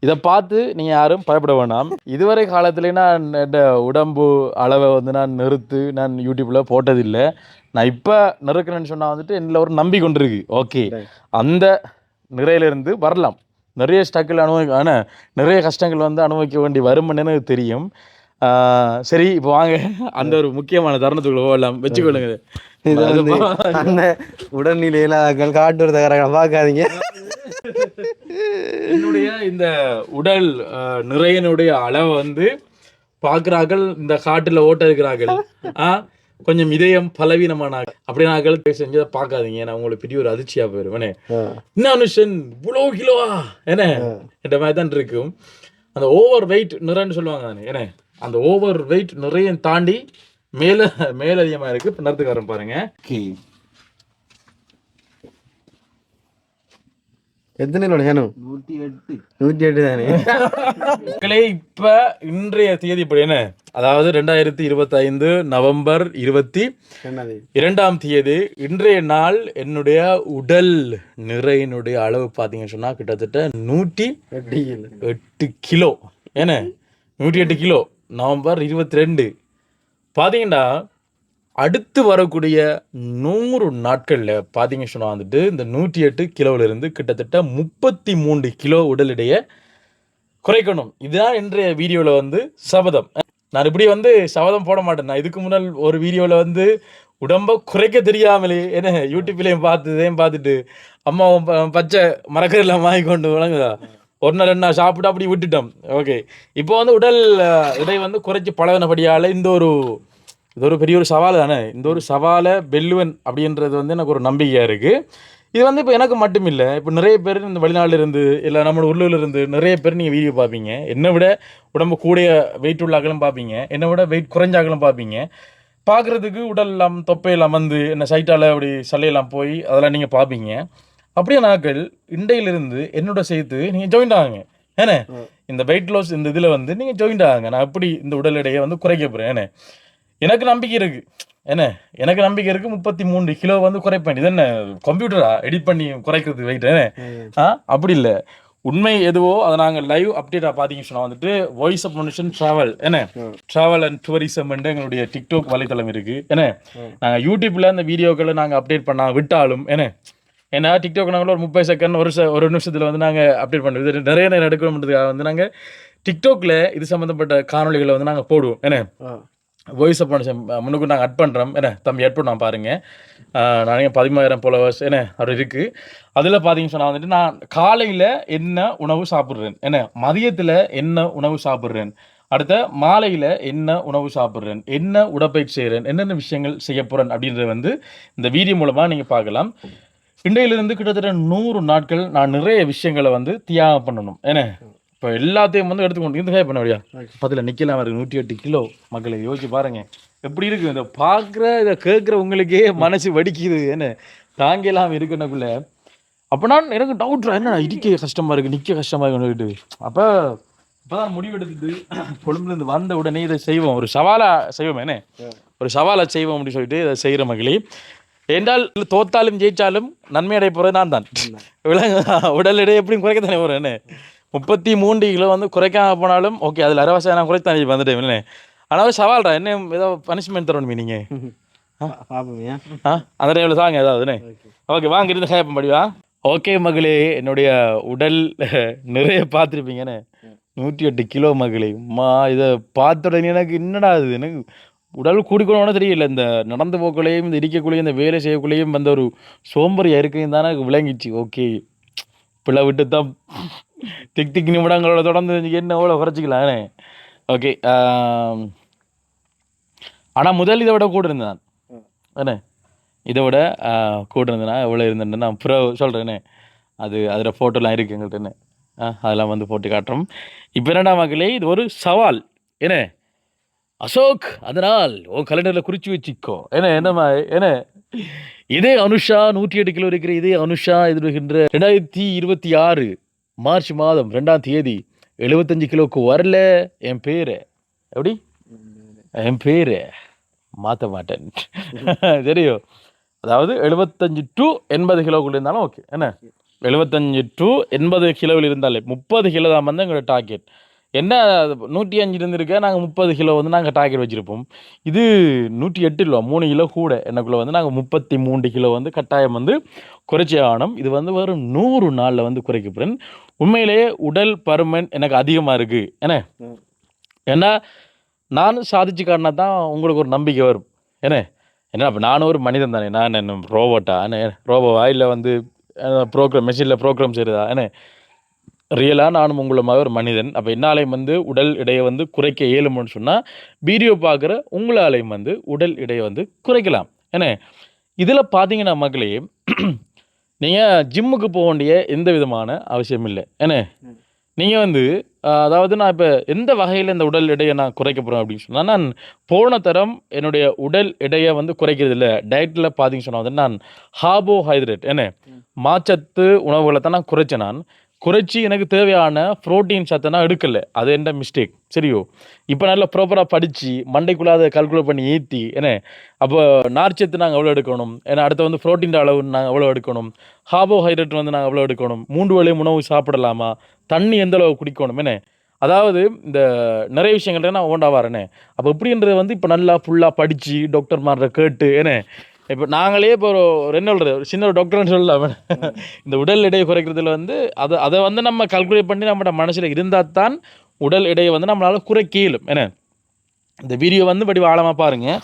இதை பார்த்து நீங்கள் யாரும் பயப்பட வேண்டாம். இதுவரை காலத்துல நான் உடம்பு அளவை வந்து நான் யூடியூப்பில் போட்டதில்லை. நான் இப்போ நெருக்கிறேன்னு சொன்னால் வந்துட்டு என்னில் ஒரு நம்பி கொண்டிருக்கு. ஓகே அந்த நிறையிலிருந்து வரலாம். நிறைய ஸ்ட்ரகிள் நிறைய கஷ்டங்கள் வந்து அனுபவிக்க வேண்டி வரும்னு எனக்கு தெரியும். சரி இப்போ வாங்க அந்த ஒரு முக்கியமான தருணத்துக்குள்ள போகலாம். வச்சுக்கொள்ளுங்க. அந்த உடல்நிலையில காட்டுறத பார்க்காதீங்க. என்னுடைய இந்த உடல் நிறையனுடைய அளவை வந்து பார்க்குறார்கள். இந்த காட்டுல ஓட்ட இருக்கிறார்கள். கொஞ்சம் இதயம் பலவீனமான அப்படி நாங்கள் செஞ்சதை பார்க்காதீங்க. நான் உங்களுக்கு பெரிய ஒரு அதிர்ச்சியா போயிருவேனே. என்ன அனுஷன் இவ்வளோ கிலோவா என்ன என்ற மாதிரி தான் இருக்கும். அந்த ஓவர் வெயிட் நிறைன்னு சொல்லுவாங்க தானே. ஏன்னா அந்த ஓவர் வெயிட் நிறைய தாண்டி மேலதிகமாக இருக்கு. இப்போ நிறத்துக்காரன் பாருங்க. எத்தனை 108 தானே. இப்ப இன்றைய தேதி இப்படி என்ன அதாவது 2025 நவம்பர் 22ஆம் தேதி இன்றைய நாள் என்னுடைய உடல் நிறையினுடைய அளவு பார்த்தீங்கன்னு சொன்னா கிட்டத்தட்ட 108 கிலோ. ஏன்னா 108 கிலோ நவம்பர் 22 பார்த்தீங்கன்னா அடுத்து வரக்கூடிய 100 நாட்களில் பார்த்தீங்க சொன்னால் வந்துட்டு இந்த 108 கிலோவிலிருந்து கிட்டத்தட்ட 33 கிலோ உடல் எடையை குறைக்கணும். இதுதான் இன்றைய வீடியோவில் வந்து சபதம். நான் இப்படி வந்து சபதம் போட மாட்டேன். நான் இதுக்கு முன்னால் ஒரு வீடியோவில் வந்து உடம்பை குறைக்க தெரியாமலே என்ன யூடியூப்லேயும் பார்த்துட்டு அம்மாவும் பச்சை மரக்கறிலாம் வாங்கி கொண்டு வழங்குதா ஒரு நாள் 2 நாள் சாப்பிட்டு அப்படி விட்டுட்டோம். ஓகே இப்போ வந்து உடல் எடை வந்து குறைச்சி பழகினபடியால் இது ஒரு பெரிய ஒரு சவால் தானே. இந்த ஒரு சவாலை வெல்லுவன் அப்படின்றது வந்து எனக்கு ஒரு நம்பிக்கையாக இருக்குது. இது வந்து இப்போ எனக்கு மட்டும் இல்லை, இப்போ நிறைய பேர் இந்த வெளிநாட்டில் இருந்து இல்லை நம்மளோட உள்ளூரில் இருந்து நிறைய பேர் நீங்கள் வீடியோ பார்ப்பீங்க. என்னை விட உடம்பு கூடிய வெயிட் உள்ள ஆக்களும் பார்ப்பீங்க, என்னை விட வெயிட் குறைஞ்ச ஆக்களும் பார்ப்பீங்க. பார்க்குறதுக்கு உடல் எல்லாம் தொப்பையெல்லாம் வந்து என்ன சைட்டால் அப்படி சல்லையெல்லாம் போய் அதெல்லாம் நீங்கள் பார்ப்பீங்க. அப்படியே நாட்கள் இண்டையிலிருந்து என்னோட சேர்த்து நீங்கள் ஜாயின்ட் ஆகுங்க. ஏன்னா இந்த வெயிட் லாஸ் இந்த இதில் வந்து நீங்கள் ஜாயின்ட் ஆகுங்க. நான் எப்படி இந்த உடல் எடையை வந்து குறைக்க போகிறேன். ஏன்னா எனக்கு நம்பிக்கை இருக்குது. எனக்கு நம்பிக்கை இருக்குது 33 கிலோ வந்து குறைப்பேன். இது என்ன கம்ப்யூட்டரா எடிட் பண்ணி குறைக்கிறது வெயிட்? அப்படி இல்லை, உண்மை எதுவோ அதை நாங்கள் லைவ் அப்டேட்டாக பார்த்தீங்கன்னு சொன்னால் வந்துட்டு வாய்ஸ் ஆஃப் மனுஷன் ட்ராவல் அண்ட் டூரிசம் எங்களுடைய டிக்டாக் வலைத்தளம் இருக்குது. நாங்கள் யூடியூப்பில் அந்த வீடியோக்களை நாங்கள் அப்டேட் பண்ண விட்டாலும் ஏன்னா டிக்டாக் நாங்கள் ஒரு 30 செகண்ட் ஒரு நிமிஷத்தில் வந்து நாங்கள் அப்டேட் பண்ணுறோம். இது நிறைய நேரம் எடுக்கணுன்றதுக்காக வந்து நாங்கள் டிக்டாக்ல இது சம்மந்தப்பட்ட காணொலிகளை வந்து நாங்கள் போடுவோம். வாய்ஸ் ஆஃப் மனுஷன் முன்னுக்கு நாங்கள் அட் பண்ணுறோம். தம்பி அட் பண்ண பாருங்கள். நானே 13,000 ஃபாலோவர்ஸ் அப்படி இருக்குது. அதில் பார்த்தீங்கன்னு சொன்னால் வந்துட்டு நான் காலையில் என்ன உணவு சாப்பிட்றேன், மதியத்தில் என்ன உணவு சாப்பிட்றேன், அடுத்த மாலையில் என்ன உணவு சாப்பிட்றேன், என்ன உடற்பயிற்சி செய்கிறேன், என்னென்ன விஷயங்கள் செய்ய போகிறேன் அப்படின்றத வந்து இந்த வீடியோ மூலமாக நீங்கள் பார்க்கலாம். இன்றையிலிருந்து கிட்டத்தட்ட 100 நாட்கள் நான் நிறைய விஷயங்களை வந்து தியாகம் பண்ணணும். ஏன்னா இப்போ எல்லாத்தையும் வந்து எடுத்துக்கொண்டு இந்த பண்ண முடியா பத்தில் நிற்கலாம் இருக்குது 108 கிலோ. மக்களை யோசிச்சு பாருங்க எப்படி இருக்குது. இதை பார்க்குற இதை கேட்குற உங்களுக்கே மனசு வடிக்குது. என்ன தாங்கலாம் இருக்கணுக்குள்ள. அப்போ நான் எனக்கு டவுட் என்ன இடிக்க கஷ்டமாக இருக்குது, நிற்க கஷ்டமாக இருக்குன்னு. அப்போ இப்போதான் முடிவு எடுத்துட்டு கொழும்புலேருந்து வந்த உடனே இதை செய்வோம், ஒரு சவாலாக செய்வோம். என்ன ஒரு சவாலை செய்வோம் அப்படின்னு சொல்லிட்டு இதை செய்கிற மகளே. என்றால் தோத்தாலும் ஜெயிச்சாலும் நன்மை அடைய போகிறது நான் தான். உடல் எடை எப்படியும் குறைக்க தானே போகிறேன். என்ன 33 கிலோ வந்து குறைக்காம போனாலும் ஓகே, அதில் அரவாசம் நான் குறைத்தானே வந்துட்டேன். இல்லை ஆனால் சவால்டா, என்ன ஏதோ பனிஷ்மெண்ட் தரணும் நீங்கள் அந்த டைமில் தாங்க ஏதாவதுண்ணே. ஓகே வாங்க இருந்து கேட்பேன் படிவா. ஓகே மகளே, என்னுடைய உடல் நிறைய பார்த்துருப்பீங்கண்ணே. 108 கிலோ மகளே. இதை பார்த்த உடனே எனக்கு என்னடா இது, எனக்கு உடல் கூடிக்கணும்னு தெரியல. இந்த நடந்து போக்குள்ளேயும் இந்த இடிக்கக்குள்ளேயும் இந்த வேலை செய்யக்குள்ளேயும் வந்த ஒரு சோம்பேறி இருக்குன்னு தானே விளங்கிச்சு. ஓகே பிள்ளை விட்டு தான் திக் நிமிடங்களோட தொடர்ந்து என்ன எவ்வளோ குறைச்சிக்கலாண்ணே. ஓகே ஆனால் முதல் இதை விட கூட இருந்தேன் என்ன, இதை விட கூட இருந்தேன்னா எவ்வளோ இருந்தேன்னு நான் அப்புறம் சொல்கிறேன்னே. அதில் ஃபோட்டோலாம் இருக்குது எங்கள்கிட்ட. அதெல்லாம் வந்து போட்டு காட்டுறோம். இப்போ என்னடா மக்களே, இது ஒரு சவால். என்ன அசோக், அதனால் கலண்டரில் குறித்து வச்சுக்கோ. என்னம்மா இதே அனுஷா 108 கிலோ இருக்கிற இதே அனுஷா எதிர்கின்ற 2026 மார்ச் மாதம் 2ஆம் தேதி 75 கிலோவுக்கு வரல. என் பேர் எப்படி, என் பேர் மாற்ற மாட்டேன் தெரியும். அதாவது 75 to 80 கிலோக்குள்ள இருந்தாலும் ஓகே. என்ன 75 to 80 கிலோவில் இருந்தாலே 30 கிலோ தான் வந்து எங்களோட டார்கெட். என்ன 105 இருந்திருக்க, நாங்கள் 30 கிலோ வந்து நாங்கள் டார்கெட் வச்சுருப்போம். இது 108 கிலோ 3 கிலோ கூட எனக்குள்ளே வந்து நாங்கள் 33 கிலோ வந்து கட்டாயம் வந்து குறைச்சி ஆகணும். இது வந்து வெறும் 100 நாளில் வந்து குறைக்கப்படுறேன். உண்மையிலேயே உடல் பருமன் எனக்கு அதிகமாக இருக்குது. ஏன்னா நானும் சாதிச்சு காட்டினா தான் உங்களுக்கு ஒரு நம்பிக்கை வரும். ஏன்னா அப்போ நானும் ஒரு மனிதன் தானே. நான் என்ன ரோபோட்டா, ரோபோவா இல்லை வந்து ப்ரோக்ராம் மெஷினில் ப்ரோக்ராம் செய்கிறதா? ரியலாக நானும் உங்களுமாக ஒரு மனிதன். அப்போ என்னாலையும் வந்து உடல் எடையை வந்து குறைக்க இயலும்னு சொன்னால் வீடியோ பார்க்குற உங்களாலையும் வந்து உடல் எடையை வந்து குறைக்கலாம். இதில் பார்த்தீங்கன்னா மக்களே, நீங்கள் ஜிம்முக்கு போக வேண்டிய எந்த விதமான அவசியம் இல்லை. நீங்கள் வந்து அதாவது நான் இப்போ எந்த வகையில் இந்த உடல் எடையை நான் குறைக்க போகிறேன் அப்படின்னு சொன்னால், நான் போன தரம் என்னுடைய உடல் எடையை வந்து குறைக்கிறது இல்லை. டயட்டில் பார்த்தீங்கன்னு சொன்னால் வந்து நான் கார்போஹைட்ரேட் மாச்சத்து உணவுகளை தான் நான் குறைச்சேன். நான் குறைச்சி எனக்கு தேவையான ப்ரோட்டீன் சத்தை நான் எடுக்கலை. அது என்ன மிஸ்டேக் சரியோ. இப்போ நல்லா ப்ராப்பராக படித்து மண்டைக்குள்ளே அதை கால்குலேட் பண்ணி ஏற்றி அப்போ நார்ச்சத்து நாங்கள் எவ்வளோ எடுக்கணும், அடுத்து வந்து ப்ரோட்டீன் அளவு நாங்கள் எவ்வளோ எடுக்கணும், கார்போஹைட்ரேட் வந்து நாங்கள் எவ்வளோ எடுக்கணும், 3 வேளை உணவு சாப்பிடலாமா, தண்ணி எந்த அளவு குடிக்கணும். அதாவது இந்த நிறைய விஷயங்கள்ட்ட நான் ஓண்டா வரேனே. அப்போ எப்படின்றது வந்து இப்போ நல்லா ஃபுல்லாக படித்து டாக்டர்மாரை கேட்டு இப்போ நாங்களே இப்போ ஒரு என்ன சொல்கிறது, ஒரு சின்ன ஒரு டாக்டர்னு சொல்லலாம். இந்த உடல் எடையை குறைக்கிறதுல வந்து அதை வந்து நம்ம கால்குலேட் பண்ணி நம்மளோட மனசில் இருந்தால் தான் உடல் எடையை வந்து நம்மளால் குறைக்க இயலும். இந்த வீடியோ வந்து படி ஆழமாக பாருங்கள்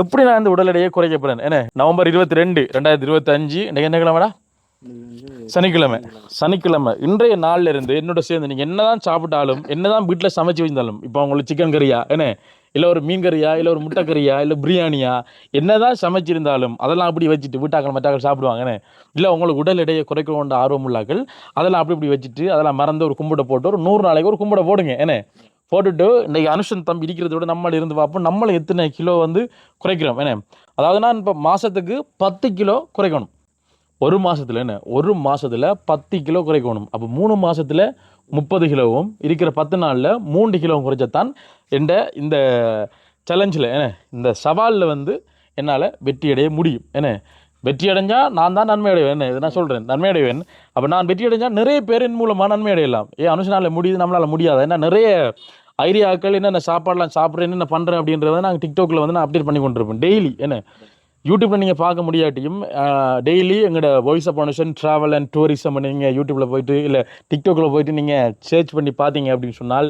எப்படி நான் இந்த உடல் எடையை குறைக்க போகிறேன். நவம்பர் 22, 2025 இன்றைக்கு என்ன கிழமைடா? சனிக்கிழமை. இன்றைய நாளில் இருந்து என்னோட சேர்ந்து நீங்கள் என்ன தான் சாப்பிட்டாலும் என்ன தான் வீட்டில் சமைச்சு வச்சிருந்தாலும், இப்போ அவங்களுக்கு சிக்கன் கறியா இல்லை ஒரு மீன் கறியா இல்லை ஒரு முட்டை கறியா இல்லை பிரியாணியா என்ன தான் சமைச்சிருந்தாலும் அதெல்லாம் அப்படி வச்சுட்டு வீட்டாக்கள் மற்றாக்கள் சாப்பிடுவாங்க. இல்லை உங்களுக்கு உடல் எடையை குறைக்க கொண்ட ஆர்வம் உள்ளாக்கள் அதெல்லாம் அப்படி வச்சுட்டு அதெல்லாம் மறந்து ஒரு கும்பிட போட்டு ஒரு 100 நாளைக்கு ஒரு கும்பிட போடுங்க. போட்டுட்டு இன்றைக்கி அனுஷன் தம்பி இருக்கிறத விட நம்மள இருந்து பார்ப்போம் நம்மளை எத்தனை கிலோ வந்து குறைக்கிறோம். அதாவது நான் இப்போ மாதத்துக்கு 10 கிலோ குறைக்கணும். ஒரு மாதத்தில் 10 கிலோ குறைக்கணும். அப்போ 3 மாதத்தில் 30 கிலோவும் இருக்கிற 10 நாளில் 3 கிலோவும் குறைச்சத்தான் இந்த சேலஞ்சில் இந்த சவாலில் வந்து என்னால் வெற்றி அடைய முடியும். வெற்றி அடைஞ்சால் நான் தான் நன்மை அடைவேன். இது நான் சொல்கிறேன், நன்மை அடைவேன். அப்போ நான் வெற்றி அடைஞ்சால் நிறைய பேரின் மூலமாக நன்மை அடையலாம். அனுஷனால் முடியுது, நம்மளால் முடியாது. நிறைய ஐடியாக்கள் என்னென்ன சாப்பாடெலாம் சாப்பிட்றேன் என்னென்ன பண்ணுறேன் அப்படின்றத நாங்கள் டிக்டாக்ல வந்து நான் அப்டேட் பண்ணி கொண்டிருப்பேன் டெய்லி. யூடியூப்பில் நீங்கள் பார்க்க முடியாட்டியும் டெய்லி எங்களோட voice of foundation travel and tourism நீங்கள் யூடியூப்பில் போய்ட்டு இல்லை டிக்டாக்ல போய்ட்டு நீங்கள் சர்ச் பண்ணி பார்த்தீங்க அப்படின்னு சொன்னால்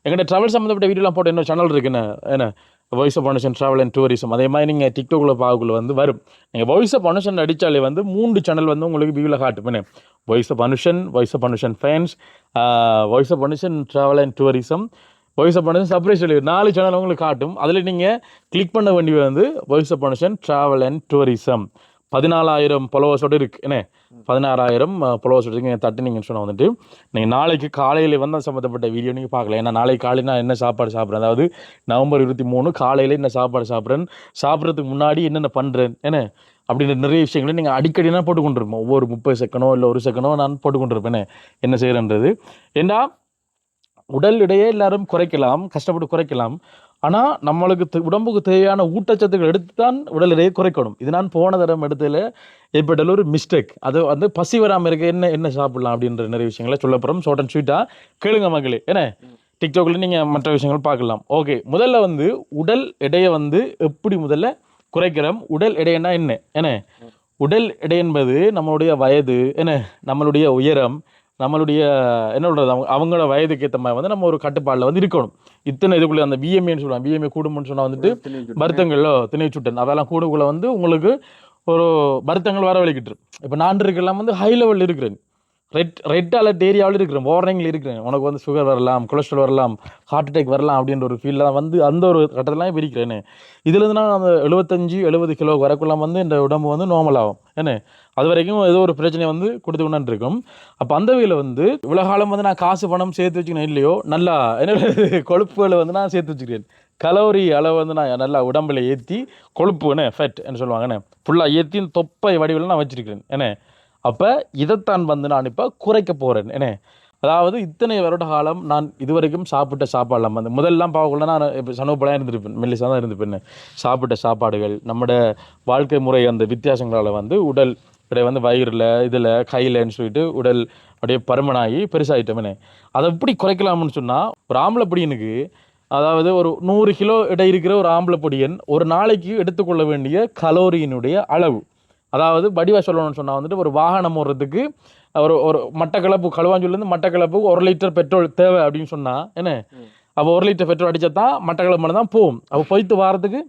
எங்கள்கிட்ட ட்ராவல் சம்மந்தப்பட்ட வீடியோலாம் போட்டு இன்னொரு சேனல் இருக்குன்னு voice of foundation travel and tourism. அதே மாதிரி நீங்கள் டிக்டாக்ல பார்க்கக்குள்ள வந்து வரும். நீங்கள் வாய்ஸ் ஆஃப் ஃபவுண்டேஷன் அடித்தாலே வந்து 3 சேனல் வந்து உங்களுக்கு வியூவில் காட்டும். Voice of foundation, voice of foundation fans, voice of foundation travel and tourism, voice of permission surprise delivery 4 channel உங்களுக்கு காட்டும். அதில் நீங்கள் கிளிக் பண்ண வேண்டியது வந்து voice of permission travel and tourism. 14,000 ஃபாலோவர்ஸோடு இருக்குது என்ன, 16,000 ஃபாலோவர்ஸ் நீங்கள் தட்டு நீங்கள் சொன்னால் வந்துட்டு நீங்கள் நாளைக்கு காலையில் வந்து சம்மந்தப்பட்ட வீடியோ நீங்கள் பார்க்கலாம். ஏன்னா நாளைக்கு காலையில் நான் என்ன சாப்பாடு சாப்பிட்றேன், அதாவது நவம்பர் 23 காலையில் என்ன சாப்பாடு சாப்பிட்றேன், சாப்பிட்றதுக்கு முன்னாடி என்னென்ன பண்ணுறேன் என்ன அப்படின்ற நிறைய விஷயங்களை நீங்கள் அடிக்கடி நான் போட்டுக்கொண்டிருப்போம். ஒவ்வொரு 30 செகண்டோ இல்லை 1 செகண்டோ நான் போட்டுக்கொண்டிருப்பேன் என்ன செய்கிறேன்றது. ஏன்னா உடல் எடையை எல்லாரும் குறைக்கலாம், கஷ்டப்பட்டு குறைக்கலாம். ஆனால் நம்மளுக்கு உடம்புக்கு தேவையான ஊட்டச்சத்துக்கள் எடுத்து தான் உடல் எடையை குறைக்கணும். இது நான் போன தரம் எடுத்ததில் ஏற்பட்ட ஒரு மிஸ்டேக். அது வந்து பசி வராமல் இருக்க என்ன சாப்பிடலாம் அப்படின்ற நிறைய விஷயங்களை சொல்லப்போகிறோம். ஷார்ட் அண்ட் ஸ்வீட்டாக கேளுங்க மக்களே என்ன. டிக்டாக்ல நீங்கள் மற்ற விஷயங்கள் பார்க்கலாம். ஓகே, முதல்ல வந்து உடல் எடையை வந்து எப்படி முதல்ல குறைக்கிறோம். உடல் எடைன்னா என்ன உடல் எடை என்பது நம்மளுடைய வயது என்ன, நம்மளுடைய உயரம், நம்மளுடைய என்ன சொல்கிறது, அவங்களோட வயதுக்கு ஏற்ற மாதிரி வந்து நம்ம ஒரு கட்டுப்பாடில் வந்து இருக்கணும். இத்தனை இதுக்குள்ளே அந்த பிஎம்ஏன்னு சொல்லுவாங்க. பிஎம்ஏ கூடும்னு சொன்னால் வந்துட்டு வருத்தங்களோ திணைச்சுட்டன் அதெல்லாம் கூடுக்குள்ளே வந்து உங்களுக்கு ஒரு வருத்தங்கள் வர வலிக்கிட்டு. இப்போ நான் இருக்கலாம் வந்து ஹை லெவலில் இருக்கிறேன், ரெட் அலர்ட் ஏரியாவில் இருக்கிறேன், வார்னிங்கில் இருக்கிறேன். உனக்கு வந்து சுகர் வரலாம், கொலஸ்ட்ரால் வரலாம், ஹார்ட் அட்டாக் வரலாம் அப்படின்ற ஒரு ஃபீல்டில் தான் வந்து அந்த ஒரு கட்டத்திலாம் இருக்கிறேன்னு. இதுலேருந்து நான் அந்த 75-70 கிலோ வரக்குள்ளாம் வந்து இந்த உடம்பு வந்து நார்மல் ஆகும் என்ன. அது வரைக்கும் ஏதோ ஒரு பிரச்சனை வந்து கொடுத்து கொண்டாந்து இருக்கும். அப்போ அந்த வகையில் வந்து இவ்வளோ காலம் வந்து நான் காசு பணம் சேர்த்து வச்சுக்கணும் இல்லையோ, நல்லா என்ன கொழுப்புகளை வந்து நான் சேர்த்து வச்சுக்கிறேன். கலோரி அளவு வந்து நான் நல்லா உடம்பில் ஏற்றி கொழுப்பு என்ன ஃபேட் என்ன சொல்லுவாங்க என்ன ஃபுல்லாக ஏற்றி தொப்பை வடிவில் நான் வச்சுருக்கிறேன் என்ன. அப்போ இதைத்தான் வந்து நான் இப்போ குறைக்க போகிறேன் என்ன. அதாவது இத்தனை வருட காலம் நான் இதுவரைக்கும் சாப்பிட்ட சாப்பாடெல்லாம் வந்து முதல்லாம் பார்க்கல நான் இப்போ சனோப்படாக இருந்திருப்பேன், மெல்லிசாக தான் இருந்திருப்பேன். சாப்பிட்ட சாப்பாடுகள் நம்மளோட வாழ்க்கை முறை அந்த வித்தியாசங்களால் வந்து உடல் இப்படி வந்து வயிறில் இதில் கையிலன்னு சொல்லிட்டு உடல் அப்படியே பருமனாகி பெருசாகிட்டோமே. அதை எப்படி குறைக்கலாம்னு சொன்னால் ஒரு ஆம்பளை பொடியனுக்கு, அதாவது ஒரு 100 கிலோ எடை இருக்கிற ஒரு ஆம்பளை பொடியன் ஒரு நாளைக்கு எடுத்துக்கொள்ள வேண்டிய கலோரியினுடைய அளவு, அதாவது வடிவாக சொல்லணும்னு சொன்னால் வந்துட்டு ஒரு வாகனம் ஓடுறதுக்கு ஒரு மட்டக்களப்பு களுவாஞ்சூர்லேருந்து மட்டக்களப்புக்கு 1 லிட்டர் பெட்ரோல் தேவை அப்படின்னு சொன்னால் என்ன. அப்போ 1 லிட்டர் பெட்ரோல் அடித்தா தான் மட்டக்களப்பு மேலே தான் போகும். அப்போ போய்த்து வாரத்துக்கு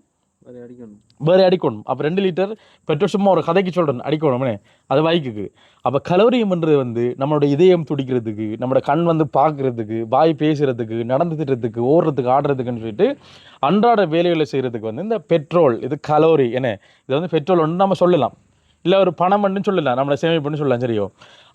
வேறு அடிக்கணும். அப்போ 2 லிட்டர் பெட்ரோல் சும்மா ஒரு கதைக்கு சொல்கிறேன் அடிக்கணும்னே, அது பைக்குக்கு. அப்போ கலோரியம்ன்றது வந்து நம்மளோட இதயம் துடிக்கிறதுக்கு, நம்மளோட கண் வந்து பார்க்குறதுக்கு, வாய் பேசுகிறதுக்கு, நடந்து திட்டுறதுக்கு, ஓடுறதுக்கு, ஆடுறதுக்குன்னு சொல்லிட்டு அன்றாட வேலைகளை செய்கிறதுக்கு வந்து இந்த பெட்ரோல் இது கலோரி என்ன. இதை வந்து பெட்ரோல் ஒன்று நம்ம சொல்லலாம், இல்லை ஒரு பணம்னு சொல்லலாம், நம்மளை சேமிப்புன்னு சொல்லலாம். சரியோ.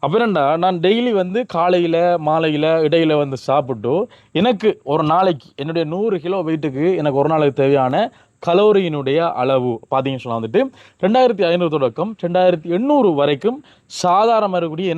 அப்போ என்னண்டா நான் டெய்லி வந்து காலையில் மாலையில் இடையில வந்து சாப்பிட்டு எனக்கு ஒரு நாளைக்கு என்னுடைய 100 கிலோ வெயிட்டுக்கு எனக்கு ஒரு நாளைக்கு தேவையான கலோரியினுடைய அளவு பார்த்தீங்கன்னு சொன்னால் வந்துட்டு 2500 தொடக்கம் 2800 வரைக்கும் சாதாரணமாக இருக்கக்கூடிய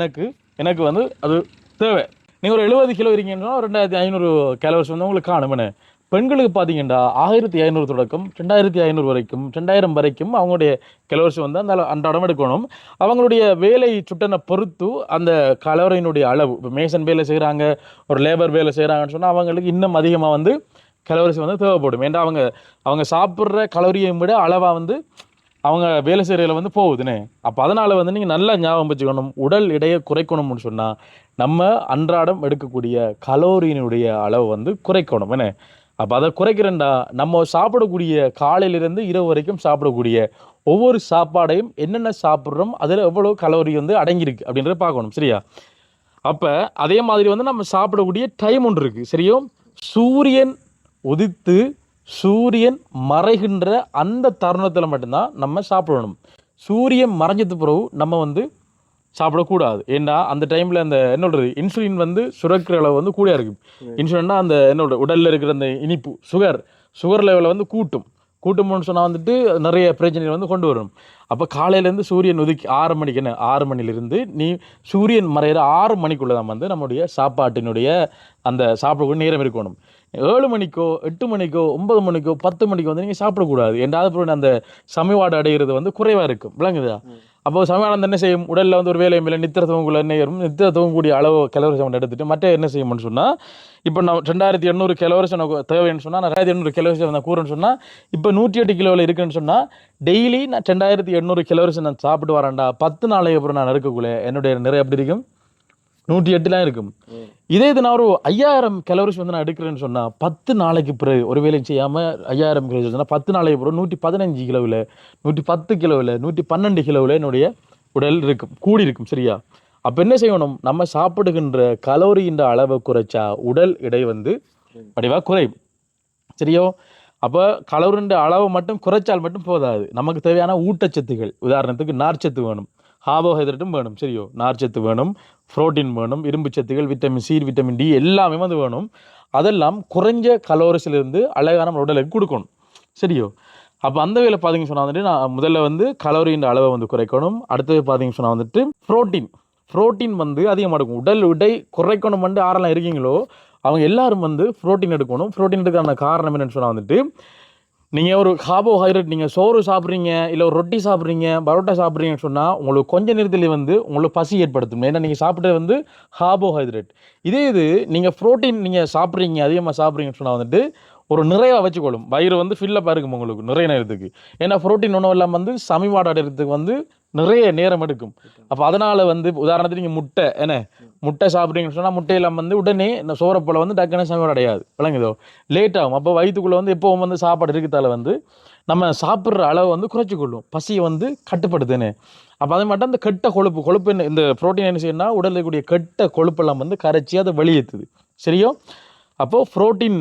எனக்கு வந்து அது தேவை. நீங்கள் ஒரு 70 கிலோ இருக்கீங்கன்னா 2500 கேலோரிஸ் வந்து உங்களுக்கு காணுமே. பெண்களுக்கு பார்த்தீங்கன்னா 1500 தொடக்கம் 2500 வரைக்கும் 2000 வரைக்கும் அவங்களுடைய கலோரிஸ் வந்து அந்த அன்றாடம் எடுக்கணும். அவங்களுடைய வேலை சுட்டனை பொறுத்து அந்த கலோரியினுடைய அளவு, இப்போ மேசன் வேலை செய்கிறாங்க, ஒரு லேபர் வேலை செய்கிறாங்கன்னு சொன்னால் அவங்களுக்கு இன்னும் அதிகமாக வந்து கலோரிஸ் வந்து தேவைப்படும். ஏன்னா அவங்க சாப்பிட்ற கலோரியை விட அளவாக வந்து அவங்க வேலை செய்கிறதில் வந்து போகுதுன்னு. அப்போ அதனால் வந்து நீங்கள் நல்லா ஞாபகம் வச்சுக்கணும், உடல் எடையை குறைக்கணும்னு சொன்னால் நம்ம அன்றாடம் எடுக்கக்கூடிய கலோரியினுடைய அளவு வந்து குறைக்கணும் என்ன. அப்போ அதை குறைக்கிறேன்டா நம்ம சாப்பிடக்கூடிய காலையிலேருந்து இரவு வரைக்கும் சாப்பிடக்கூடிய ஒவ்வொரு சாப்பாடையும் என்னென்ன சாப்பிட்றோம், அதில் எவ்வளோ கலோரி வந்து அடங்கியிருக்கு அப்படின்றத பார்க்கணும். சரியா. அப்போ அதே மாதிரி வந்து நம்ம சாப்பிடக்கூடிய டைம் ஒன்று இருக்குது. சரியோ. சூரியன் உதித்து சூரியன் மறைகின்ற அந்த தருணத்தில் மட்டும்தான் நம்ம சாப்பிடணும். சூரியன் மறைஞ்சது பிறகு நம்ம வந்து சாப்பிடக்கூடாது. ஏன்னா அந்த டைமில் அந்த என்னோட இன்சுலின் வந்து சுரக்கிற அளவு வந்து கூட இருக்கும். இன்சுலின்னா அந்த என்னோட உடலில் இருக்கிற அந்த இனிப்பு சுகர் லெவலை வந்து கூட்டும்னு சொன்னால் வந்துட்டு நிறைய பிரச்சனைகள் வந்து கொண்டு வரும். அப்போ காலையிலேருந்து சூரியன் உதிக்கி 6 மணிக்கு 6 மணிலேருந்து நீ சூரியன் மறைகிற 6 மணிக்குள்ளே தான் வந்து நம்மளுடைய சாப்பாட்டினுடைய அந்த சாப்பிடக்கூடிய நேரம் இருக்கணும். 7 மணிக்கோ 8 மணிக்கோ 9 மணிக்கோ 10 மணிக்கோ வந்து நீங்கள் சாப்பிடக்கூடாது. என்றாவது அந்த சமவாடு அடைகிறது வந்து குறைவாக இருக்கும். விளங்குதா. அப்போ சமவாடம் என்ன செய்யும், உடலில் வந்து ஒரு வேலை மேலே நித்திர துவங்குள்ள என்ன ஏறும், நித்திர துவங்கக்கூடிய அளவு கலோரிஸ் அவன் எடுத்துகிட்டு மற்ற என்ன செய்யணும்னு சொன்னால், இப்போ நான் 2800 கலோரிஸ் எனக்கு தேவைன்னு சொன்னால், நான் 2800 கலோரிஸ் நான் கூறேன்னு சொன்னால், இப்போ 108 கிலோவில் இருக்குன்னு சொன்னால் டெய்லி நான் 2800 கலோரிஸ் நான் சாப்பிட்டு வரேன்டா. 10 நாளைக்கு அப்புறம் நான் இருக்கக்குள்ளே என்னுடைய நிறைய எப்படி இருக்கும், 108 இருக்கும். இதே இது நான் ஒரு 5000 கலோரிஸ் வந்து நான் எடுக்கிறேன்னு சொன்னால் 10 நாளைக்கு பிறகு ஒரு வேலை செய்யாமல் 5000 கலோரிஸ் சொன்னால் 10 நாளைக்கு பிறகு 115 கிலோவில் 110 கிலோவில் 112 கிலோவில் என்னுடைய உடல் இருக்கும், கூடி இருக்கும். சரியா. அப்போ என்ன செய்யணும், நம்ம சாப்பிடுகின்ற கலோரியின் அளவை குறைச்சா உடல் எடை வந்து வடிவாக குறையும். சரியோ? அப்போ கலோரின் அளவு மட்டும் குறைச்சால் மட்டும் போதாது. நமக்கு தேவையான ஊட்டச்சத்துகள், உதாரணத்துக்கு நார்ச்சத்து வேணும், கார்போஹைட்ரேட்டும் வேணும். சரியோ? நார்ச்சத்து வேணும், புரோட்டீன் வேணும், இரும்பு சத்துகள், விட்டமின் சி, விட்டமின் டி எல்லாமே வந்து வேணும். அதெல்லாம் குறைஞ்ச கலோரிஸிலிருந்து அழகான நம்ம உடலுக்கு கொடுக்கணும். சரியோ? அப்போ அந்த வேலை பார்த்தீங்கன்னு சொன்னால் வந்துட்டு நான் முதல்ல வந்து கலோரியின் அளவை வந்து குறைக்கணும். அடுத்தது பார்த்தீங்கன்னு சொன்னால் வந்துட்டு புரோட்டீன் வந்து அதிகமாக எடுக்கும். உடல் எடை குறைக்கணும் வந்து யாரெல்லாம் இருக்கீங்களோ அவங்க எல்லாரும் வந்து புரோட்டீன் எடுக்கணும். புரோட்டீன் எடுக்கான காரணம் என்னென்னு சொன்னால் வந்துட்டு நீங்கள் ஒரு கார்போஹைட்ரேட், நீங்கள் சோறு சாப்பிட்றீங்க, இல்லை ஒரு ரொட்டி சாப்பிட்றீங்க, பரோட்டா சாப்பிட்றீங்கன்னு சொன்னால் உங்களுக்கு கொஞ்ச நேரத்தில் வந்து உங்களுக்கு பசி ஏற்படுத்தும். ஏன்னா நீங்கள் சாப்பிட்றது வந்து கார்போஹைட்ரேட். இது நீங்கள் புரோட்டீன் நீங்கள் சாப்பிட்றீங்க, அதிகமாக சாப்பிட்றீங்கன்னு சொன்னால் வந்துட்டு ஒரு நிறைவாக வச்சுக்கொள்ளும். வயிறு வந்து ஃபில்லப்பாக இருக்கும் உங்களுக்கு நிறைய நேரத்துக்கு. ஏன்னா புரோட்டீன் உணவு எல்லாம் வந்து சமிபாடு அடைகிறதுக்கு வந்து நிறைய நேரம் எடுக்கும். அப்போ அதனால் வந்து உதாரணத்துக்கு நீங்கள் முட்டை சாப்பிட்றீங்கன்னு சொன்னால் முட்டையெல்லாம் வந்து உடனே இந்த சோறப்போல் வந்து டக்குன்னு சமிபாடு அடையாது, விளங்குதோ, லேட் ஆகும். அப்போ வயிற்றுக்குள்ளே வந்து எப்போவும் வந்து சாப்பாடு இருக்கிறதால வந்து நம்ம சாப்பிட்ற அளவு வந்து குறைச்சிக்கொள்ளும், பசியை வந்து கட்டுப்படுத்துன்னு. அப்போ அது மட்டும் அந்த கெட்ட கொழுப்பு இந்த புரோட்டீன் என்ன செய்யணும்னா உடலில் இருக்கக்கூடிய கெட்ட கொழுப்பெல்லாம் வந்து கரைச்சி அதை வெளியேற்றுது. சரியோ? அப்போது புரோட்டீன்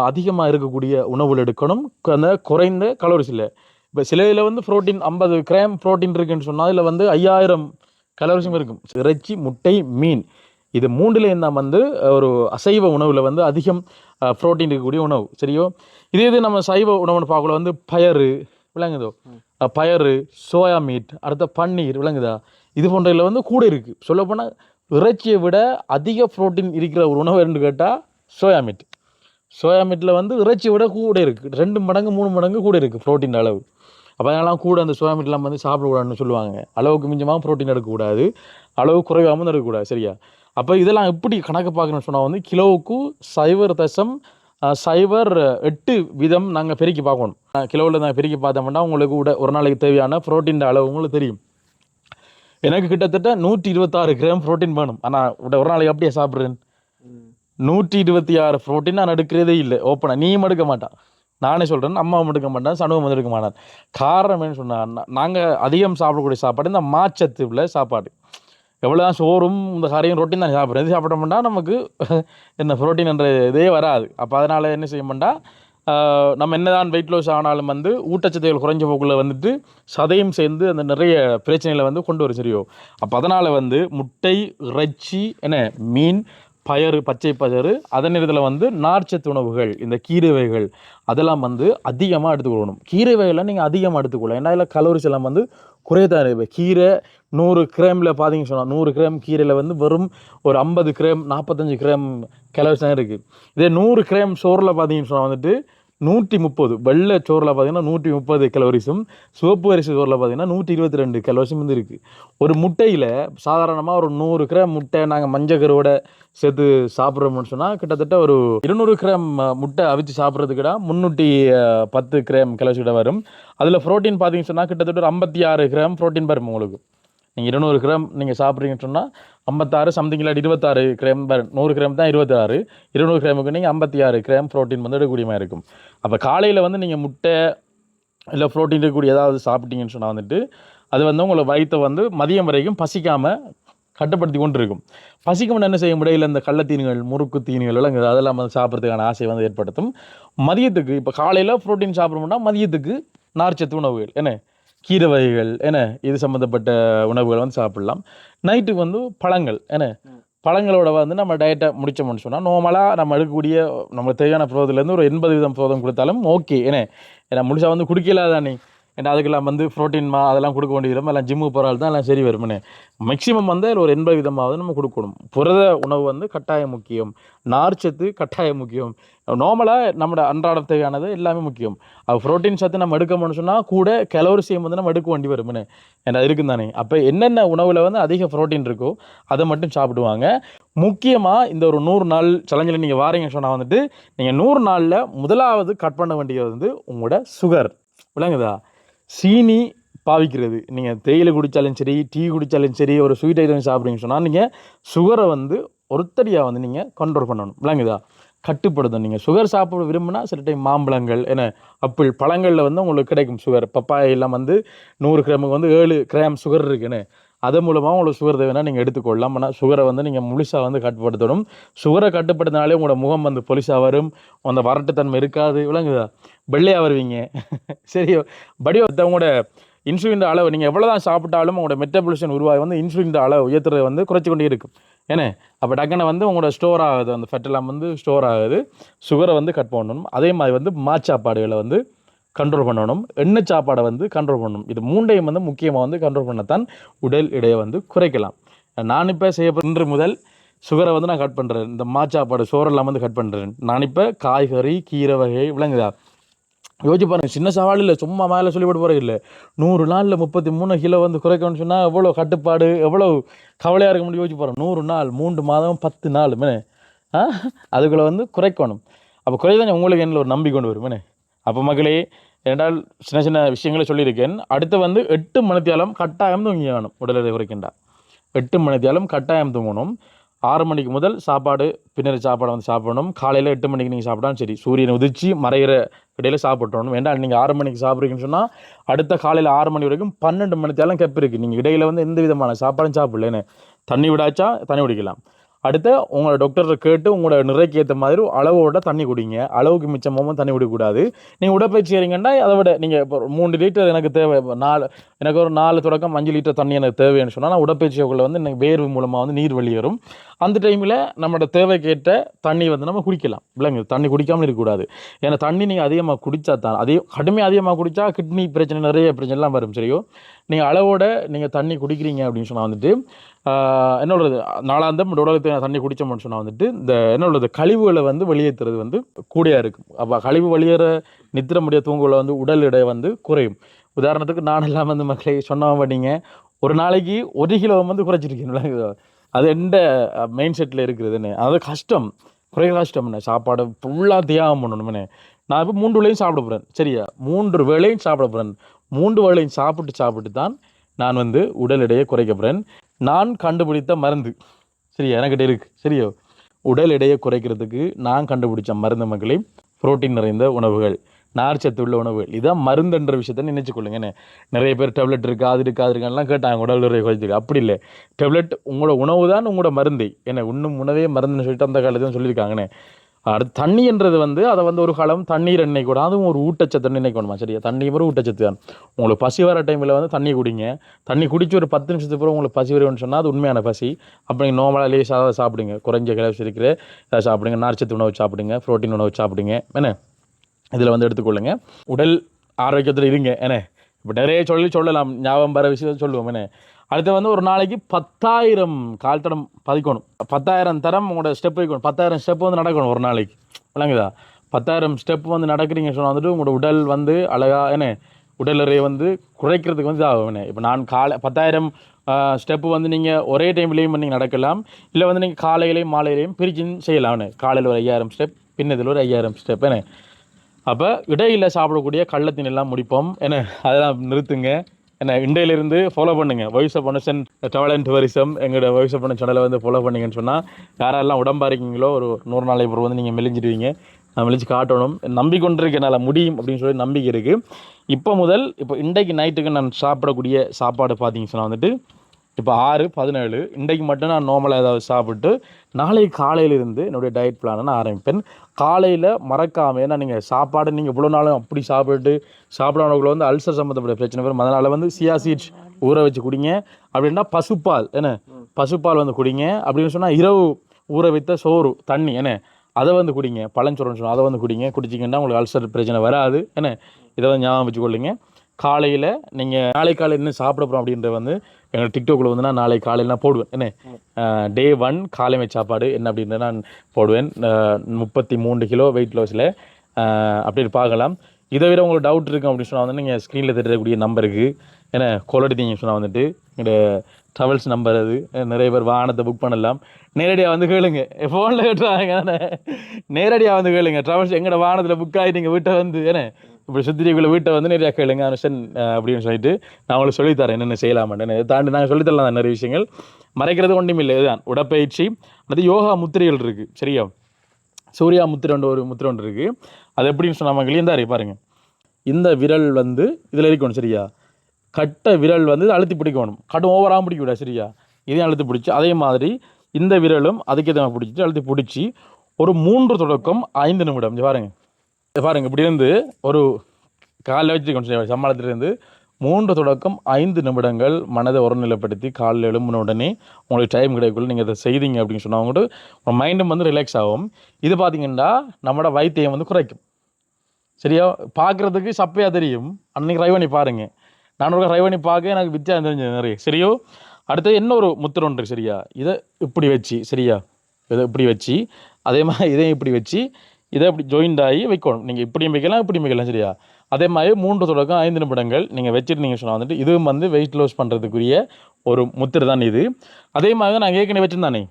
அதிகமாக இருக்கக்கூடிய உணவுகள் எடுக்கணும், அந்த குறைந்த கலோரிஸ் இல்லை. இப்போ சில இதில் வந்து புரோட்டீன் 50 கிராம் புரோட்டீன் இருக்குன்னு சொன்னால் அதில் வந்து 5000 கலோரிஸும் இருக்கும். இறைச்சி, முட்டை, மீன் இது மூன்றுலேயும் தான் வந்து ஒரு அசைவ உணவில் வந்து அதிகம் புரோட்டீன் இருக்கக்கூடிய உணவு. சரியோ? இது நம்ம சைவ உணவுன்னு பார்க்கல வந்து பயறு, விளங்குதோ, பயறு, சோயா மீட், அடுத்த பன்னீர், விளங்குதா, இது போன்றதில் வந்து கூட இருக்குது. சொல்லப்போனால் இறைச்சியை விட அதிக புரோட்டீன் இருக்கிற ஒரு உணவு என்று கேட்டால் சோயா மீட்டில் வந்து இறைச்சியை விட கூட இருக்குது, 2 மடங்கு 3 மடங்கு கூட இருக்குது புரோட்டீன் அளவு. அப்போ அதெல்லாம் கூட அந்த சோயா மீட்லாம் வந்து சாப்பிடக்கூடாதுன்னு சொல்லுவாங்க. அளவுக்கு மிஞ்சமாக புரோட்டீன் எடுக்கக்கூடாது, அளவு குறைவாமல் எடுக்கக்கூடாது. சரியா? அப்போ இதெல்லாம் எப்படி கணக்கு பார்க்கணும்னு சொன்னால் வந்து கிலோவுக்கு 0.08 வீதம் நாங்கள் பெருக்கி பார்க்கணும். கிலோவில் நாங்கள் பெருக்கி பார்த்தோம்னா உங்களுக்கு ஒரு நாளைக்கு தேவையான புரோட்டீன் அளவு உங்களுக்கு தெரியும். எனக்கு கிட்டத்தட்ட 126 கிராம் புரோட்டீன் வேணும். ஆனால் ஒரு நாளைக்கு அப்படியே சாப்பிட்றேன் 126 புரோட்டீன் நான் எடுக்கிறதே இல்லை. ஓப்பனாக நீயும் எடுக்க மாட்டான், நானே சொல்கிறேன், அம்மாவும் எடுக்க மாட்டேன், சனுவும் வந்து எடுக்க மாட்டான். காரணம் என்ன சொன்னால் நாங்கள் அதிகம் சாப்பிடக்கூடிய சாப்பாடு இந்த மாச்சத்து உள்ள சாப்பாடு. எவ்வளோ தான் சோறும் இந்த கறியும் ரொட்டியும் தான் சாப்பிட்றேன். இது சாப்பிட மாட்டா நமக்கு என்ன புரோட்டீன் என்ற இதே வராது. அப்போ அதனால் என்ன செய்ய மாட்டா, நம்ம என்ன தான் வெயிட் லாஸ் ஆனாலும் வந்து ஊட்டச்சத்துகள் குறைஞ்ச போக்கில் வந்துட்டு சதையும் சேர்ந்து அந்த நிறைய பிரச்சனைகளை வந்து கொண்டு வரும். சரியோ? அப்போ அதனால் வந்து முட்டை, இறைச்சி, மீன், பயறு, பச்சை பயறு, அதன் நேரத்தில் வந்து நார்ச்சத்து உணவுகள், இந்த கீரை வகைகள் அதெல்லாம் வந்து அதிகமாக எடுத்துக்கொள்ளணும். கீரை வகைகள்லாம் நீங்கள் அதிகமாக எடுத்துக்கொள்ளலாம். ஏன்னா இதில் கலோரிஸ் எல்லாம் வந்து குறையத்தான் இருக்குது. கீரை 100 கிராமில் பார்த்தீங்கன்னு சொன்னால் 100 கிராம் கீரையில் வந்து வெறும் ஒரு 50 கிராம் 45 கிராம் கலோரிஸ் தான் இருக்குது. இதே 100 கிராம் சோறில் பார்த்தீங்கன்னு சொன்னால் வந்துட்டு 130, வெள்ளை சோறில் பார்த்தீங்கன்னா 130 கலோரிஸும், சிவப்பு அரிசி சோறில் பார்த்தீங்கன்னா 122 கலோரிஸும் வந்து இருக்குது. ஒரு முட்டையில் சாதாரணமாக ஒரு 100 கிராம் முட்டை நாங்கள் மஞ்சக்கருவோட சேர்த்து சாப்பிட்றோம்னு சொன்னால் கிட்டத்தட்ட ஒரு 200 கிராம் முட்டை அவிச்சு சாப்பிட்றதுக்கிட 310 கிராம் கலோரிஸ் கிட்ட வரும். அதில் ப்ரோட்டீன் பார்த்தீங்கன்னு சொன்னால் கிட்டத்தட்ட ஒரு 56 கிராம் ப்ரோட்டீன் வரும் உங்களுக்கு. நீங்கள் 200 கிராம் நீங்கள் சாப்பிட்றீங்கன்னு சொன்னால் 56 சம்திங் இல்லாட்டி 26 கிராம் வரும். 100 கிராம் தான் 26, 200 கிராமுக்கு நீங்கள் 56 கிராம் ப்ரோட்டீன் வந்து எடுக்கக்கூடியமாக இருக்கும். அப்போ காலையில் வந்து நீங்கள் முட்டை இல்லை ப்ரோட்டீன் இருக்கக்கூடிய ஏதாவது சாப்பிட்டீங்கன்னு சொன்னால் வந்துட்டு அது வந்து உங்களை வயிற்றை வந்து மதியம் வரைக்கும் பசிக்காமல் கட்டுப்படுத்தி கொண்டு இருக்கும். பசிக்கும் என்ன செய்ய முடியல, இந்த கள்ளத்தீனிகள், முறுக்கு தீனிகள் எல்லாம் அதெல்லாம் வந்து சாப்பிட்றதுக்கான ஆசை வந்து ஏற்படுத்தும். மதியத்துக்கு இப்போ காலையில் ப்ரோட்டீன் சாப்பிட்றோம்னா மதியத்துக்கு நார்ச்சத்து உணவுகள் கீரை வகைகள் இது சம்மந்தப்பட்ட உணவுகள் வந்து சாப்பிடலாம். நைட்டுக்கு வந்து பழங்கள் பழங்களோட வந்து நம்ம டயட்டை முடிச்சோம்னு சொன்னால் நார்மலாக நம்ம எடுக்கக்கூடிய நம்மளுக்கு தேவையான புரோதத்துலேருந்து ஒரு 80% புரோதம் கொடுத்தாலும் ஓகே. ஏன்னா முழுசாக வந்து குடிக்கலாதானே, ஏன்னா அதுக்கெல்லாம் வந்து ப்ரோட்டீன் அதெல்லாம் கொடுக்க வேண்டியது, எல்லாம் ஜிம்மு போகிறால் தான் எல்லாம் சரி வரும்னு. மேக்ஸிமம் வந்து ஒரு 80% நம்ம கொடுக்கணும். புரத உணவு வந்து கட்டாயம் முக்கியம், நார்ச்சத்து கட்டாயம் முக்கியம். நார்மலாக நம்மளோட அன்றாட தேவையானது எல்லாமே முக்கியம். அது ப்ரோட்டீன் சத்து நம்ம எடுக்கணும்னு சொன்னால் கூட கலோரிஸையும் வந்து நம்ம எடுக்க வேண்டி வரும்னு ஏன்னா இருக்கும் தானே. அப்போ என்னென்ன உணவில் வந்து அதிக ப்ரோட்டீன் இருக்கோ அதை மட்டும் சாப்பிடுவாங்க. முக்கியமாக இந்த ஒரு 100 நாள் சேலஞ்சில் நீங்கள் வாரீங்கன்னு சொன்னால் வந்துட்டு நீங்கள் 100 நாளில் முதலாவது கட் பண்ண வேண்டியது வந்து உங்களோட சுகர். விளங்குதா? சீனி பாவிக்கிறது. நீங்கள் தேயிலை குடித்தாலும் சரி, டீ குடித்தாலும் சரி, ஒரு ஸ்வீட் ஐட்டம் சாப்பிட்றீங்கன்னு சொன்னால் நீங்கள் சுகரை வந்து ஒருத்தடியாக வந்து நீங்கள் கண்ட்ரோல் பண்ணணும். விளங்குதா? கட்டுப்படுத்தும். நீங்கள் சுகர் சாப்பிட விரும்பினா சில டைம் மாம்பழங்கள் ஆப்பிள் பழங்களில் வந்து உங்களுக்கு கிடைக்கும் சுகர். பப்பாயெல்லாம் வந்து 100 கிராமுக்கு வந்து 7 கிராம் சுகர் இருக்குன்னு. அது மூலமாக உங்களுக்கு சுகர் தேவைன்னா நீங்கள் எடுத்துக்கொள்ளலாம். ஆனால் சுகரை வந்து நீங்கள் முழுசாக வந்து கட்டுப்படுத்தணும். சுகரை கட்டுப்படுத்தினாலே உங்களோட முகம் வந்து பொலிசாக வரும், அந்த வறட்டுத்தன்மை இருக்காது, விளங்குதா, வெள்ளையாக வருவீங்க. சரியோ, படி உங்களோட இன்சுலின் அளவு நீங்கள் எவ்வளோ தான் சாப்பிட்டாலும் உங்களோட மெட்டபாலிசம் உருவாகி வந்து இன்சுலின் அளவு உயர்த்துறது வந்து குறைச்சி கொண்டே இருக்கும். ஏன்னா அப்போ டக்குன்னு வந்து உங்களோட ஸ்டோர் ஆகுது, அந்த ஃபெட்டெல்லாம் வந்து ஸ்டோர் ஆகுது. சுகரை வந்து கட் பண்ணணும். அதே மாதிரி வந்து மாச்சாப்பாடுகளை வந்து கண்ட்ரோல் பண்ணணும். எண்ணெய் சாப்பாடை வந்து கண்ட்ரோல் பண்ணணும். இது மூண்டையும் வந்து முக்கியமாக வந்து கண்ட்ரோல் பண்ணத்தான் உடல் எடையை வந்து குறைக்கலாம். நான் இப்போ இன்று முதல் சுகரை வந்து நான் கட் பண்ணுறேன். இந்த மாச்சாப்பாடு சோறெல்லாம் வந்து கட் பண்ணுறேன். நான் இப்போ காய்கறி கீரை வகை விளங்குதா யோசிச்சு பாருங்கள். சின்ன சவால் இல்லை, சும்மா மேலே சொல்லிவிட்டு போகிறது இல்லை. 100 நாளில் 33 கிலோ வந்து குறைக்கணும்னு சொன்னால் எவ்வளோ கட்டுப்பாடு, எவ்வளோ கவலையாக இருக்க முடியும் யோசிச்சு பாருங்கள். 100 நாள் 3 மாதம் 10 நாள் அதுக்குள்ளே வந்து குறைக்கணும். அப்போ குறைதான் உங்களுக்கு என்ன ஒரு நம்பி கொண்டு வரும். அப்போ மக்களே, என்றால் சின்ன சின்ன விஷயங்களை சொல்லியிருக்கேன். அடுத்து வந்து 8 மணித்தியாலம் கட்டாயம் தூங்கி வேணும். உடல் எடை குறைக்கின்றா 8 மணித்தியாலம் கட்டாயம் தூங்கணும். 6 மணிக்கு முதல் சாப்பாடு பின்னர் சாப்பாடை வந்து சாப்பிடணும். காலையில் 8 மணிக்கு நீங்கள் சாப்பிட்டாலும் சரி, சூரியனை உதிச்சு மறைகிற இடையில சாப்பிட்றணும். வேண்டாம் நீங்கள் 6 மணிக்கு சாப்பிட்றீங்கன்னு சொன்னால் அடுத்த காலையில் 6 மணி வரைக்கும் 12 மணித்தாலும் கெப்பு இருக்குது. நீங்கள் இடையில வந்து எந்த விதமான சாப்பாடும் சாப்பிடலன்னு தண்ணி விடாச்சா தண்ணி குடிக்கலாம். அடுத்து உங்களோட டாக்டரை கேட்டு உங்களோட நிறைக்கு ஏற்ற மாதிரி அளவோட தண்ணி குடிங்க. அளவுக்கு மிச்சமாக தண்ணி குடிக்கக்கூடாது. நீங்கள் உடற்பயிற்சி செய்கிறீங்கன்னா அதை விட நீங்கள் இப்போ 3 லிட்டர் எனக்கு தேவை, எனக்கு ஒரு 4 தொடக்கம் 5 லிட்டர் தண்ணி எனக்கு தேவைன்னு சொன்னால் நான் உடற்பயிற்சிக்குள்ளே வந்து எனக்கு வேர்வு மூலமாக வந்து நீர் வெளியேறும். அந்த டைமில் நம்மளோட தேவைக்கேற்ற தண்ணி வந்து நம்ம குடிக்கலாம். இல்லைங்க, தண்ணி குடிக்காமல் இருக்கக்கூடாது. ஏன்னா தண்ணி நீங்கள் அதிகமாக குடித்தா தான், கடுமையாக அதிகமாக குடித்தா கிட்னி பிரச்சனை நிறைய பிரச்சனைலாம் வரும். சரியோ, நீங்கள் அளவோட நீங்கள் தண்ணி குடிக்கிறீங்க அப்படின்னு சொன்னால் வந்துட்டு என்ன உள்ளது, நாளாந்தம் உடலுக்கு தண்ணி குடித்தோம்னு சொன்னால் வந்துட்டு இந்த என்ன உள்ளது கழிவுகளை வந்து வெளியேற்றுறது வந்து கூடியாக இருக்கும். அப்போ கழிவு வெளியேற நித்திர முடிய தூங்குகளை வந்து உடல் எடை வந்து குறையும். உதாரணத்துக்கு நான் எல்லாம் வந்து மக்களை சொன்ன மாட்டீங்க, ஒரு நாளைக்கு 1 கிலோ வந்து குறைச்சிருக்கீங்களா? அது எந்த மெயின் செட்டில் இருக்கிறதுன்னு, அது கஷ்டம், குறைய கஷ்டம்ண்ணே. சாப்பாடு ஃபுல்லாக தியாகம் பண்ணணும்னே. நான் இப்போ 3 வேளையும் சாப்பிட போகிறேன். சரியா, 3 வேளையும் சாப்பிட போகிறேன். 3 வேளையும் சாப்பிட்டு தான் நான் வந்து உடல் எடையை குறைக்க போகிறேன். நான் கண்டுபிடித்த மருந்து சரியா என்கிட்ட இருக்குது. சரியோ, உடல் எடையை குறைக்கிறதுக்கு நான் கண்டுபிடிச்ச மருந்து மக்களே, புரோட்டீன் நிறைந்த உணவுகள், நார்ச்சத்து உள்ள உணவுகள். இதான் மருந்துன்ற விஷயத்த நினைச்சுக்கொள்ளுங்க. நிறைய பேர் டேப்லெட் இருக்கா அது இருக்காதுலாம் கேட்டாங்க உடல் எடையை குறைச்சிருக்கு. அப்படி இல்லை, டேப்லெட் உங்களோட உணவு தான் உங்களோட மருந்தை. ஏன்னா இன்னும் உணவே மருந்துன்னு சொல்லிட்டு அந்த காலத்தையும் சொல்லியிருக்காங்கண்ணே. அடுத்து தண்ணின்றது வந்து அதை வந்து ஒரு காலம் தண்ணீர் எண்ணெய் கூட, அதுவும் ஒரு ஊட்டச்சத்து நினைக்கணுமா? சரியா, தண்ணி ஒரு ஊட்டச்சத்து தான். உங்களுக்கு பசி வர டைமில் வந்து தண்ணி குடிங்க. தண்ணி குடிச்சு ஒரு 10 நிமிஷத்துக்கு பிறகு உங்களுக்கு பசி வரும்னு சொன்னால் அது உண்மையான பசி. அப்போ நீங்கள் நார்மலாக லேசாக சாப்பிடுங்க, குறைஞ்ச கிளப்ஸ் இருக்கிற சாப்பிடுங்க, நார்ச்சத்து உணவு சாப்பிடுங்க, ப்ரோட்டீன் உணவு சாப்பிடுங்க. என்ன இதில் வந்து எடுத்துக்கொள்ளுங்க. உடல் ஆரோக்கியத்தில் இருங்க. இப்போ நிறைய சொல்லலாம், ஞாபகம் வர விஷயத்தை சொல்லுவோம். அடுத்து வந்து ஒரு நாளைக்கு 10,000 கால் தடம் பதிக்கணும். 10,000 தரம் உங்களோட ஸ்டெப் வைக்கணும். 10,000 ஸ்டெப் வந்து நடக்கணும் ஒரு நாளைக்கு. விளங்குதா? 10,000 ஸ்டெப் வந்து நடக்கிறீங்க சொன்னால் வந்துட்டு உங்களோட உடல் வந்து அழகாக உடல் எடையை வந்து குறைக்கிறதுக்கு வந்து ஆகும். இப்போ நான் 10,000 ஸ்டெப்பு வந்து நீங்கள் ஒரே டைம்லேயும் நீங்கள் நடக்கலாம். இல்லை வந்து நீங்கள் காலையிலையும் மாலையிலையும் பிரிச்சு செய்யலாம். காலையில் ஒரு 5,000 ஸ்டெப், பின்னதில் ஒரு 5,000 ஸ்டெப். அப்போ இடையில் சாப்பிடக்கூடிய கள்ளத்தின் எல்லாம் முடிப்போம். அதெல்லாம் நிறுத்துங்க. இண்டையிலிருந்து ஃபாலோ பண்ணுங்கள். வாய்ஸ் ஆஃப் ஒனசன் ட்ராவல் அண்ட் டூரிசம் எங்களோட வாய்ஸ் ஆஃப் ஒனசன் சேனலை வந்து ஃபாலோ பண்ணிங்கன்னு சொன்னால் யாரெல்லாம் உடம்பாக இருக்கீங்களோ ஒரு 100 நாளைக்கு அப்புறம் வந்து நீங்கள் மெலிஞ்சிடுவீங்க. நான் மெலிஞ்சு காட்டணும், நம்பிக்கொண்டிருக்கு, என்னால் முடியும் அப்படின்னு சொல்லி நம்பிக்கை இருக்குது. இப்போ இன்றைக்கு நைட்டுக்கு நான் சாப்பிடக்கூடிய சாப்பாடு பார்த்தீங்கன்னு சொன்னால் வந்துட்டு இப்போ 6:17 இன்றைக்கு மட்டும் நான் நார்மலாக ஏதாவது சாப்பிட்டு நாளைக்கு காலையிலிருந்து என்னுடைய டயட் பிளானை நான் ஆரம்பிப்பேன். காலையில் மறக்காமல், ஏன்னா நீங்கள் சாப்பாடு நீங்கள் இவ்வளோ நாளும் அப்படி சாப்பிடாதவங்களை வந்து அல்சர் சம்மந்தப்பட்ட பிரச்சனை வரும். அதனால் வந்து சியா சீட்ஸ் ஊற வச்சு குடிங்க. அப்படின்னா பசுப்பால் பசுப்பால் வந்து குடிங்க. அப்படின்னு சொன்னால் இரவு ஊற வைத்த சோறு தண்ணி அதை வந்து குடிங்க. பழஞ்சோறுன்னு சொன்னால் அதை வந்து குடிங்க. குடிச்சிங்கன்னா உங்களுக்கு அல்சர் பிரச்சனை வராது. இதை வந்து ஞாபகம் வச்சுக்கொள்ளுங்க. காலையில் நீங்கள் நாளை காலையில் என்ன சாப்பிட போகிறோம் அப்படின்ற வந்து எங்கள் டிக்டாக்கில் வந்து நான் நாளை காலையில் நான் போடுவேன். Day 1 காலைமை சாப்பாடு என்ன அப்படின்றத நான் போடுவேன். 33 கிலோ வெயிட் லாஸில் அப்படி பார்க்கலாம். இதை விட உங்களுக்கு டவுட் இருக்கும் அப்படின்னு சொன்னால் வந்து நீங்கள் ஸ்க்ரீனில் தெரியக்கூடிய நம்பருக்கு கால் எடுத்தீங்கன்னு சொன்னால் வந்துட்டு எங்களோட ட்ராவல்ஸ் நம்பர், அது நிறைய பேர் வாகனத்தை புக் பண்ணலாம். நேரடியாக வந்து கேளுங்க, ஃபோனில் கேட்டுறாங்க. நேரடியாக வந்து கேளுங்க. ட்ராவல்ஸ் எங்களோட வாகனத்தில் புக் ஆகி நீங்கள் வீட்டை வந்து இப்படி சுத்திரிக்குள்ள வீட்டை வந்து நிறையா கேளுங்க அனுஷன் அப்படின்னு சொல்லிட்டு நான் உங்களுக்கு சொல்லித்தரேன் என்னென்ன செய்யலாமான்னு. இதை தாண்டி நாங்கள் சொல்லித்தரலாம் தான் நிறைய விஷயங்கள். மறைக்கிறது ஒன்றும் இல்லை. இதுதான் உடற்பயிற்சி. அது யோகா முத்திரைகள் இருக்குது. சரியா, சூர்யா ஒரு முத்திரை ஒன்று இருக்குது. அது எப்படின்னு சொன்னால் மக்களே, இந்த பாருங்கள், இந்த விரல் வந்து இதில் இருக்கணும். சரியா, கட்டை விரல் வந்து இதை அழுத்தி பிடிக்கணும். கடும் ஓவராக பிடிக்க விட சரியா, இதையும் அழுத்தி பிடிச்சி அதே மாதிரி இந்த விரலும் அதுக்கு எதாவது பிடிச்சிட்டு அழுத்தி பிடிச்சி ஒரு 3 தொடக்கம் 5 நிமிடம் பாருங்க இப்படி இருந்து ஒரு காலில் வச்சு கொஞ்சம் சம்பளத்திலிருந்து 3 தொடக்கம் 5 நிமிடங்கள் மனதை ஒருநிலைப்படுத்தி காலில் எழும்பின உடனே உங்களுக்கு டைம் கிடைக்குள்ள நீங்கள் இதை செய்தீங்க அப்படின்னு சொன்னால் உங்கள்கிட்ட உங்கள் மைண்டும் வந்து ரிலாக்ஸ் ஆகும். இது பார்த்தீங்கன்னா நம்மளோட வைத்தியம் வந்து குறைக்கும். சரியா, பார்க்குறதுக்கு சப்பையாக தெரியும். அன்றைக்கி ட்ரை பண்ணி பாருங்கள். நான் ஒரு ட்ரை பண்ணி பார்க்க எனக்கு வித்தியாசம் தெரிஞ்சது நிறைய. சரியோ, அடுத்து இன்னொரு முத்திரை ஒன்று சரியா, இதை இப்படி வச்சு சரியா, இதை இப்படி வச்சு அதே மாதிரி இதையும் இப்படி வச்சு இதை இப்படி ஜாயிண்ட் ஆகி வைக்கணும். நீங்கள் இப்படியும் வைக்கலாம் சரியா. அதே மாதிரி 3 தொடக்கம் 5 நிமிடங்கள் நீங்கள் வச்சுருந்தீங்க சொன்னால் வந்துட்டு இதுவும் வந்து வெயிட் லாஸ் பண்ணுறதுக்குரிய ஒரு முத்திரை தான் இது. அதே மாதிரி தான் நான் ஏற்கனவே வச்சுருந்தானே,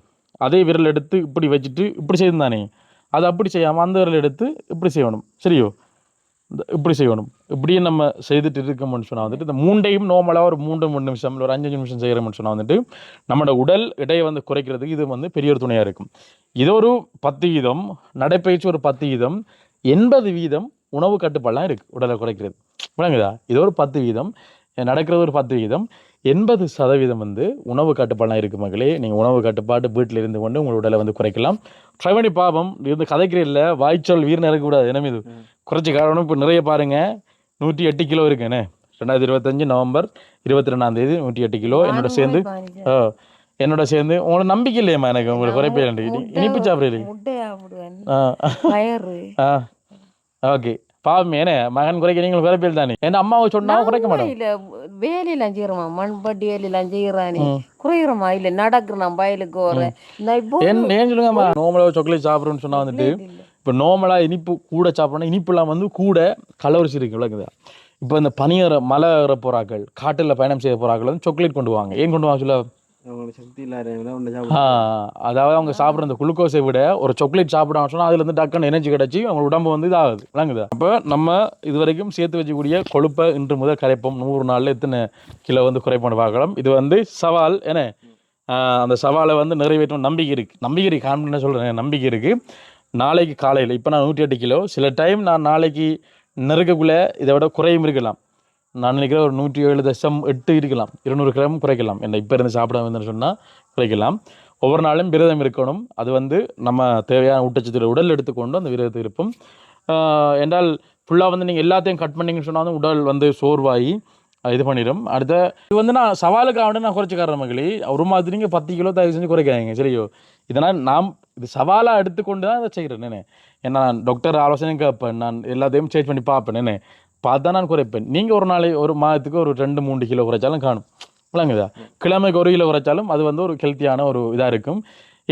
அதே விரல் எடுத்து இப்படி வச்சுட்டு இப்படி செய்திருந்தானே, அதை அப்படி செய்யாமல் அந்த விரல் எடுத்து இப்படி செய்யணும் சரியோ, இப்படி செய்யணும். இப்படியே நம்ம செய்துட்டு இருக்கோம்னு சொன்னால் வந்துட்டு இந்த 3ஐயும் நார்மலாக ஒரு 3 நிமிஷம் இல்லை ஒரு 5 நிமிஷம் செய்கிறோம்னு சொன்னால் வந்துட்டு நம்மளோட உடல் எடையை வந்து குறைக்கிறதுக்கு இது வந்து பெரிய ஒரு துணையாக இருக்கும். இது ஒரு 10% நடைப்பயிற்சி, ஒரு 10%, 80% உணவு கட்டுப்பாடெலாம் இருக்குது உடலை குறைக்கிறது. விளங்குதா? இது ஒரு 10%, நடக்கிறது ஒரு 10%, 80% வந்து உணவு கட்டுப்பாடெலாம் இருக்குது மக்களே. நீங்கள் உணவு கட்டுப்பாடு வீட்டில் இருந்து கொண்டு உங்கள் உடலை வந்து குறைக்கலாம். ட்ரை பண்ணி பாவம் இருந்து கதைக்கிற இல்லை, வாய்ச்சொல் வீரன் இருக்கக்கூடாது. எனவே இது குறைச்சி காரணம் இப்போ நிறைய பாருங்கள் 108 கிலோ இருக்குண்ணே. 2025 நவம்பர் 22 108 கிலோ என்னோட சேர்ந்து உங்களுக்கு நம்பிக்கை இல்லையம்மா எனக்கு உங்களுக்கு குறைப்பே இனிப்பு சாப்பிட்றீங்க. ஓகே பாவம் ஏனே மகன் குறைக்க நீங்கள் குறைப்பில் தானே. என் அம்மாவை சொன்னா குறைக்க மாட்டோம். இல்ல வேலையெல்லாம் செய்யறமா, மண்பட்டி வேலையெல்லாம் செய்யறானே குறையிறமா இல்ல நடக்கிறேன் வயலுக்கு வரேன். ஏன் சொல்லுங்கம்மா, நோமலாக சாக்லேட் சாப்பிட்றோன்னு சொன்னா வந்துட்டு இப்போ நோமலாக இனிப்பு கூட சாப்பிட்றோன்னா இனிப்புலாம் வந்து கூட கலோரிஸ் இருக்கு விளக்குதா. இப்போ இந்த பனியற மலை ஏற போறாக்கள், காட்டில் பயணம் செய்ய போறாக்கள் வந்து சாக்லேட் கொண்டு வாங்க. ஏன் கொண்டு வாங்க சொல்ல, சக்தி இல்லாத. அதாவது அவங்க சாப்பிட்ற அந்த குளுக்கோஸை விட ஒரு சாக்லேட் சாப்பிடாம சொன்னால் அதுல இருந்து டக்குன்னு எனர்ஜி கிடைச்சி அவங்க உடம்பு வந்து இதாகுது விளங்குதா. அப்போ நம்ம இது வரைக்கும் சேர்த்து வச்சுக்கூடிய கொழுப்பை இன்று முதல் கரைப்போம். 100 நாளில் எத்தனை கிலோ வந்து குறைப்பான்னு பார்க்கலாம். இது வந்து சவால். ஏன்னா அந்த சவாலை வந்து நிறைவேற்றும் நம்பிக்கை இருக்குது. கான்ஃபிடன்ஸ் சொல்கிறேன், நம்பிக்கை இருக்குது. நாளைக்கு காலையில் இப்போ நான் 108 கிலோ, சில டைம் நான் நாளைக்கு நெருக்கக்குள்ளே இதை விட குறையும் இருக்கலாம். நான் நினைக்கிறேன் ஒரு 107.8 இருக்கலாம், 200 கிராம் குறைக்கலாம். என்ன இப்போ இருந்து சாப்பிடாம சொன்னால் குறைக்கலாம். ஒவ்வொரு நாளும் விரதம் இருக்கணும். அது வந்து நம்ம தேவையான ஊட்டச்சத்து உடல் எடுத்துக்கொண்டு அந்த விரதத்தை இருப்போம். என்றால் ஃபுல்லாக வந்து நீங்கள் எல்லாத்தையும் கட் பண்ணிங்கன்னு சொன்னால் உடல் வந்து சோர்வாகி இது பண்ணிடும். அடுத்த இது வந்து நான் சவாலுக்காக நான் குறைச்சிக்காரன் மகளே. ஒரு மாதிரி நீங்கள் 10 கிலோ தயவு செஞ்சு குறைக்காதீங்க சரியோ. இதனால் நாம் இது சவாலாக எடுத்துக்கொண்டு தான் இதை செய்கிறேன். என்ன ஏன்னா நான் டாக்டர் ஆலோசனை கேட்பேன், நான் எல்லாத்தையும் சேஞ்ச் பண்ணி பார்ப்பேன். என்ன பார்த்தா நான் குறைப்பேன். நீங்கள் ஒரு நாளை ஒரு மாதத்துக்கு ஒரு 2-3 கிலோ குறைச்சாலும் காணும் விளங்குதா. கிழமைக்கு 1 கிலோ குறைச்சாலும் அது வந்து ஒரு ஹெல்த்தியான ஒரு இதாக இருக்கும்.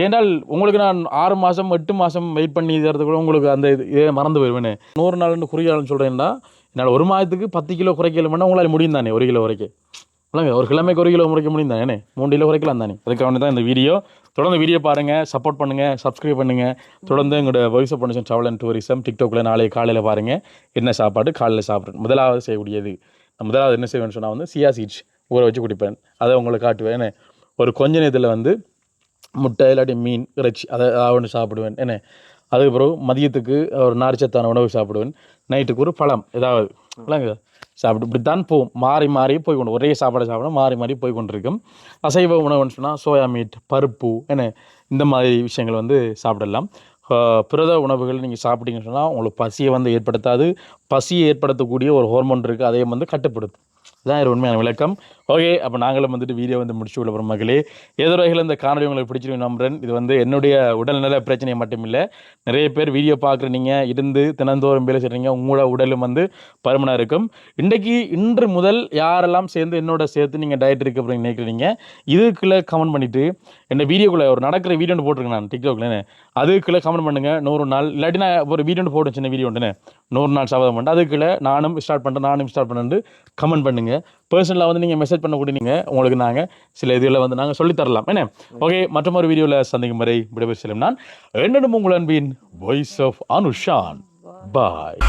ஏன்னால் உங்களுக்கு நான் 6 மாதம் 8 மாதம் வெயிட் பண்ணி தரது கூட உங்களுக்கு அந்த இதே மறந்து போயிடுவேன். 100 நாள்னு குறியாளன்னு சொல்கிறேன்னா என்னால் ஒரு மாதத்துக்கு 10 கிலோ குறைக்கலன்னா உங்களால் முடியும் தானே 1 கிலோ குறைக்க விளங்க. ஒரு கிழமைக்கு 1 கிலோ குறைக்க முடியும் தானே, 3 கிலோ குறைக்கலாம் தானே. அதுக்காக தான் இந்த வீடியோ. தொடர்ந்து வீடியோ பாருங்கள், சப்போர்ட் பண்ணுங்கள், சப்ஸ்கிரைப் பண்ணுங்கள். தொடர்ந்து எங்களோட voice of foundation travel and tourism டிக்டாக்ல நாளைக்கு காலையில் பாருங்கள் என்ன சாப்பாடு காலையில் சாப்பிட்றேன். முதலாவது செய்யக்கூடியது முதலாவது என்ன செய்வேன்னு சொன்னால் வந்து சியா சீட்ஸ் ஊற வச்சு குடிப்பேன். அதை உங்களுக்கு காட்டுவேன். ஒரு கொஞ்ச நேரத்தில் வந்து முட்டை இல்லாட்டி மீன் இறைச்சி அதை ஒன்று சாப்பிடுவேன். என்ன அதுக்கப்புறம் மதியத்துக்கு ஒரு நார்ச்சத்தான உணவு சாப்பிடுவேன். நைட்டுக்கு ஒரு பழம் ஏதாவது இல்லைங்க சாப்பிட்டு இப்படித்தான் போகும். மாறி மாறி போய் கொண்டு ஒரே சாப்பாடு சாப்பிட மாறி போய் கொண்டிருக்கும். அசைவ உணவுன்னு சொன்னால் சோயா மீட், பருப்பு என்ன இந்த மாதிரி விஷயங்கள் வந்து சாப்பிடலாம். புரத உணவுகள் நீங்கள் சாப்பிட்டீங்கன்னு சொன்னால் உங்களுக்கு பசியை வந்து ஏற்படுத்தாது. பசியை ஏற்படுத்தக்கூடிய ஒரு ஹார்மோன் இருக்குது, அதையும் வந்து கட்டுப்படுத்தும். இதுதான் ஒரு உண்மையான விளக்கம். ஓகே, அப்போ நாங்களும் வந்துட்டு வீடியோ வந்து முடிச்சு விட போகிறோம் மகளே. ஏதோ வகையில் இந்த காணொலி உங்களுக்கு பிடிச்சிருக்கு நம்புறேன். இது வந்து என்னுடைய உடல்நல பிரச்சனையை மட்டும் இல்லை, நிறைய பேர் வீடியோ பார்க்குறீங்க, இருந்து தினந்தோறும் வேலை செய்கிறீங்க, உங்களோட உடலும் வந்து பருமனாக இருக்கும். இன்று முதல் யாரெல்லாம் சேர்ந்து என்னோட சேர்த்து நீங்கள் டயட் இருக்கு அப்படின்னு நினைக்கிறீங்க, இதுக்குள்ளே கமெண்ட் பண்ணிவிட்டு என்ன வீடியோக்குள்ளே ஒரு நடக்கிற வீடியோ போட்டிருக்கேன் நான் டிக்டாக்ல, அதுக்குள்ளே கமெண்ட் பண்ணுங்கள். 100 நாள் இல்லாட்டி நான் ஒரு வீடியோ போட்டேன், சின்ன வீடியோ ஒன்றுன்னு 100 நாள் சாப்பிட மாட்டேன். அதுக்குள்ளே நானும் ஸ்டார்ட் பண்ணுறேன் கமெண்ட் பண்ணுங்கள். பர்சனலாக வந்து நீங்கள் மெசேஜ் பண்ணக்கூடிய நீங்கள் உங்களுக்கு நாங்கள் சில இதுகளை வந்து நாங்கள் சொல்லித்தரலாம். என்ன ஓகே, மற்றொரு வீடியோவில் சந்திக்கும் வரை விடைபெற செல்லும் நான் என்னும் உங்கள் அன்பின் வாய்ஸ் ஆஃப் அனுஷான். பாய்.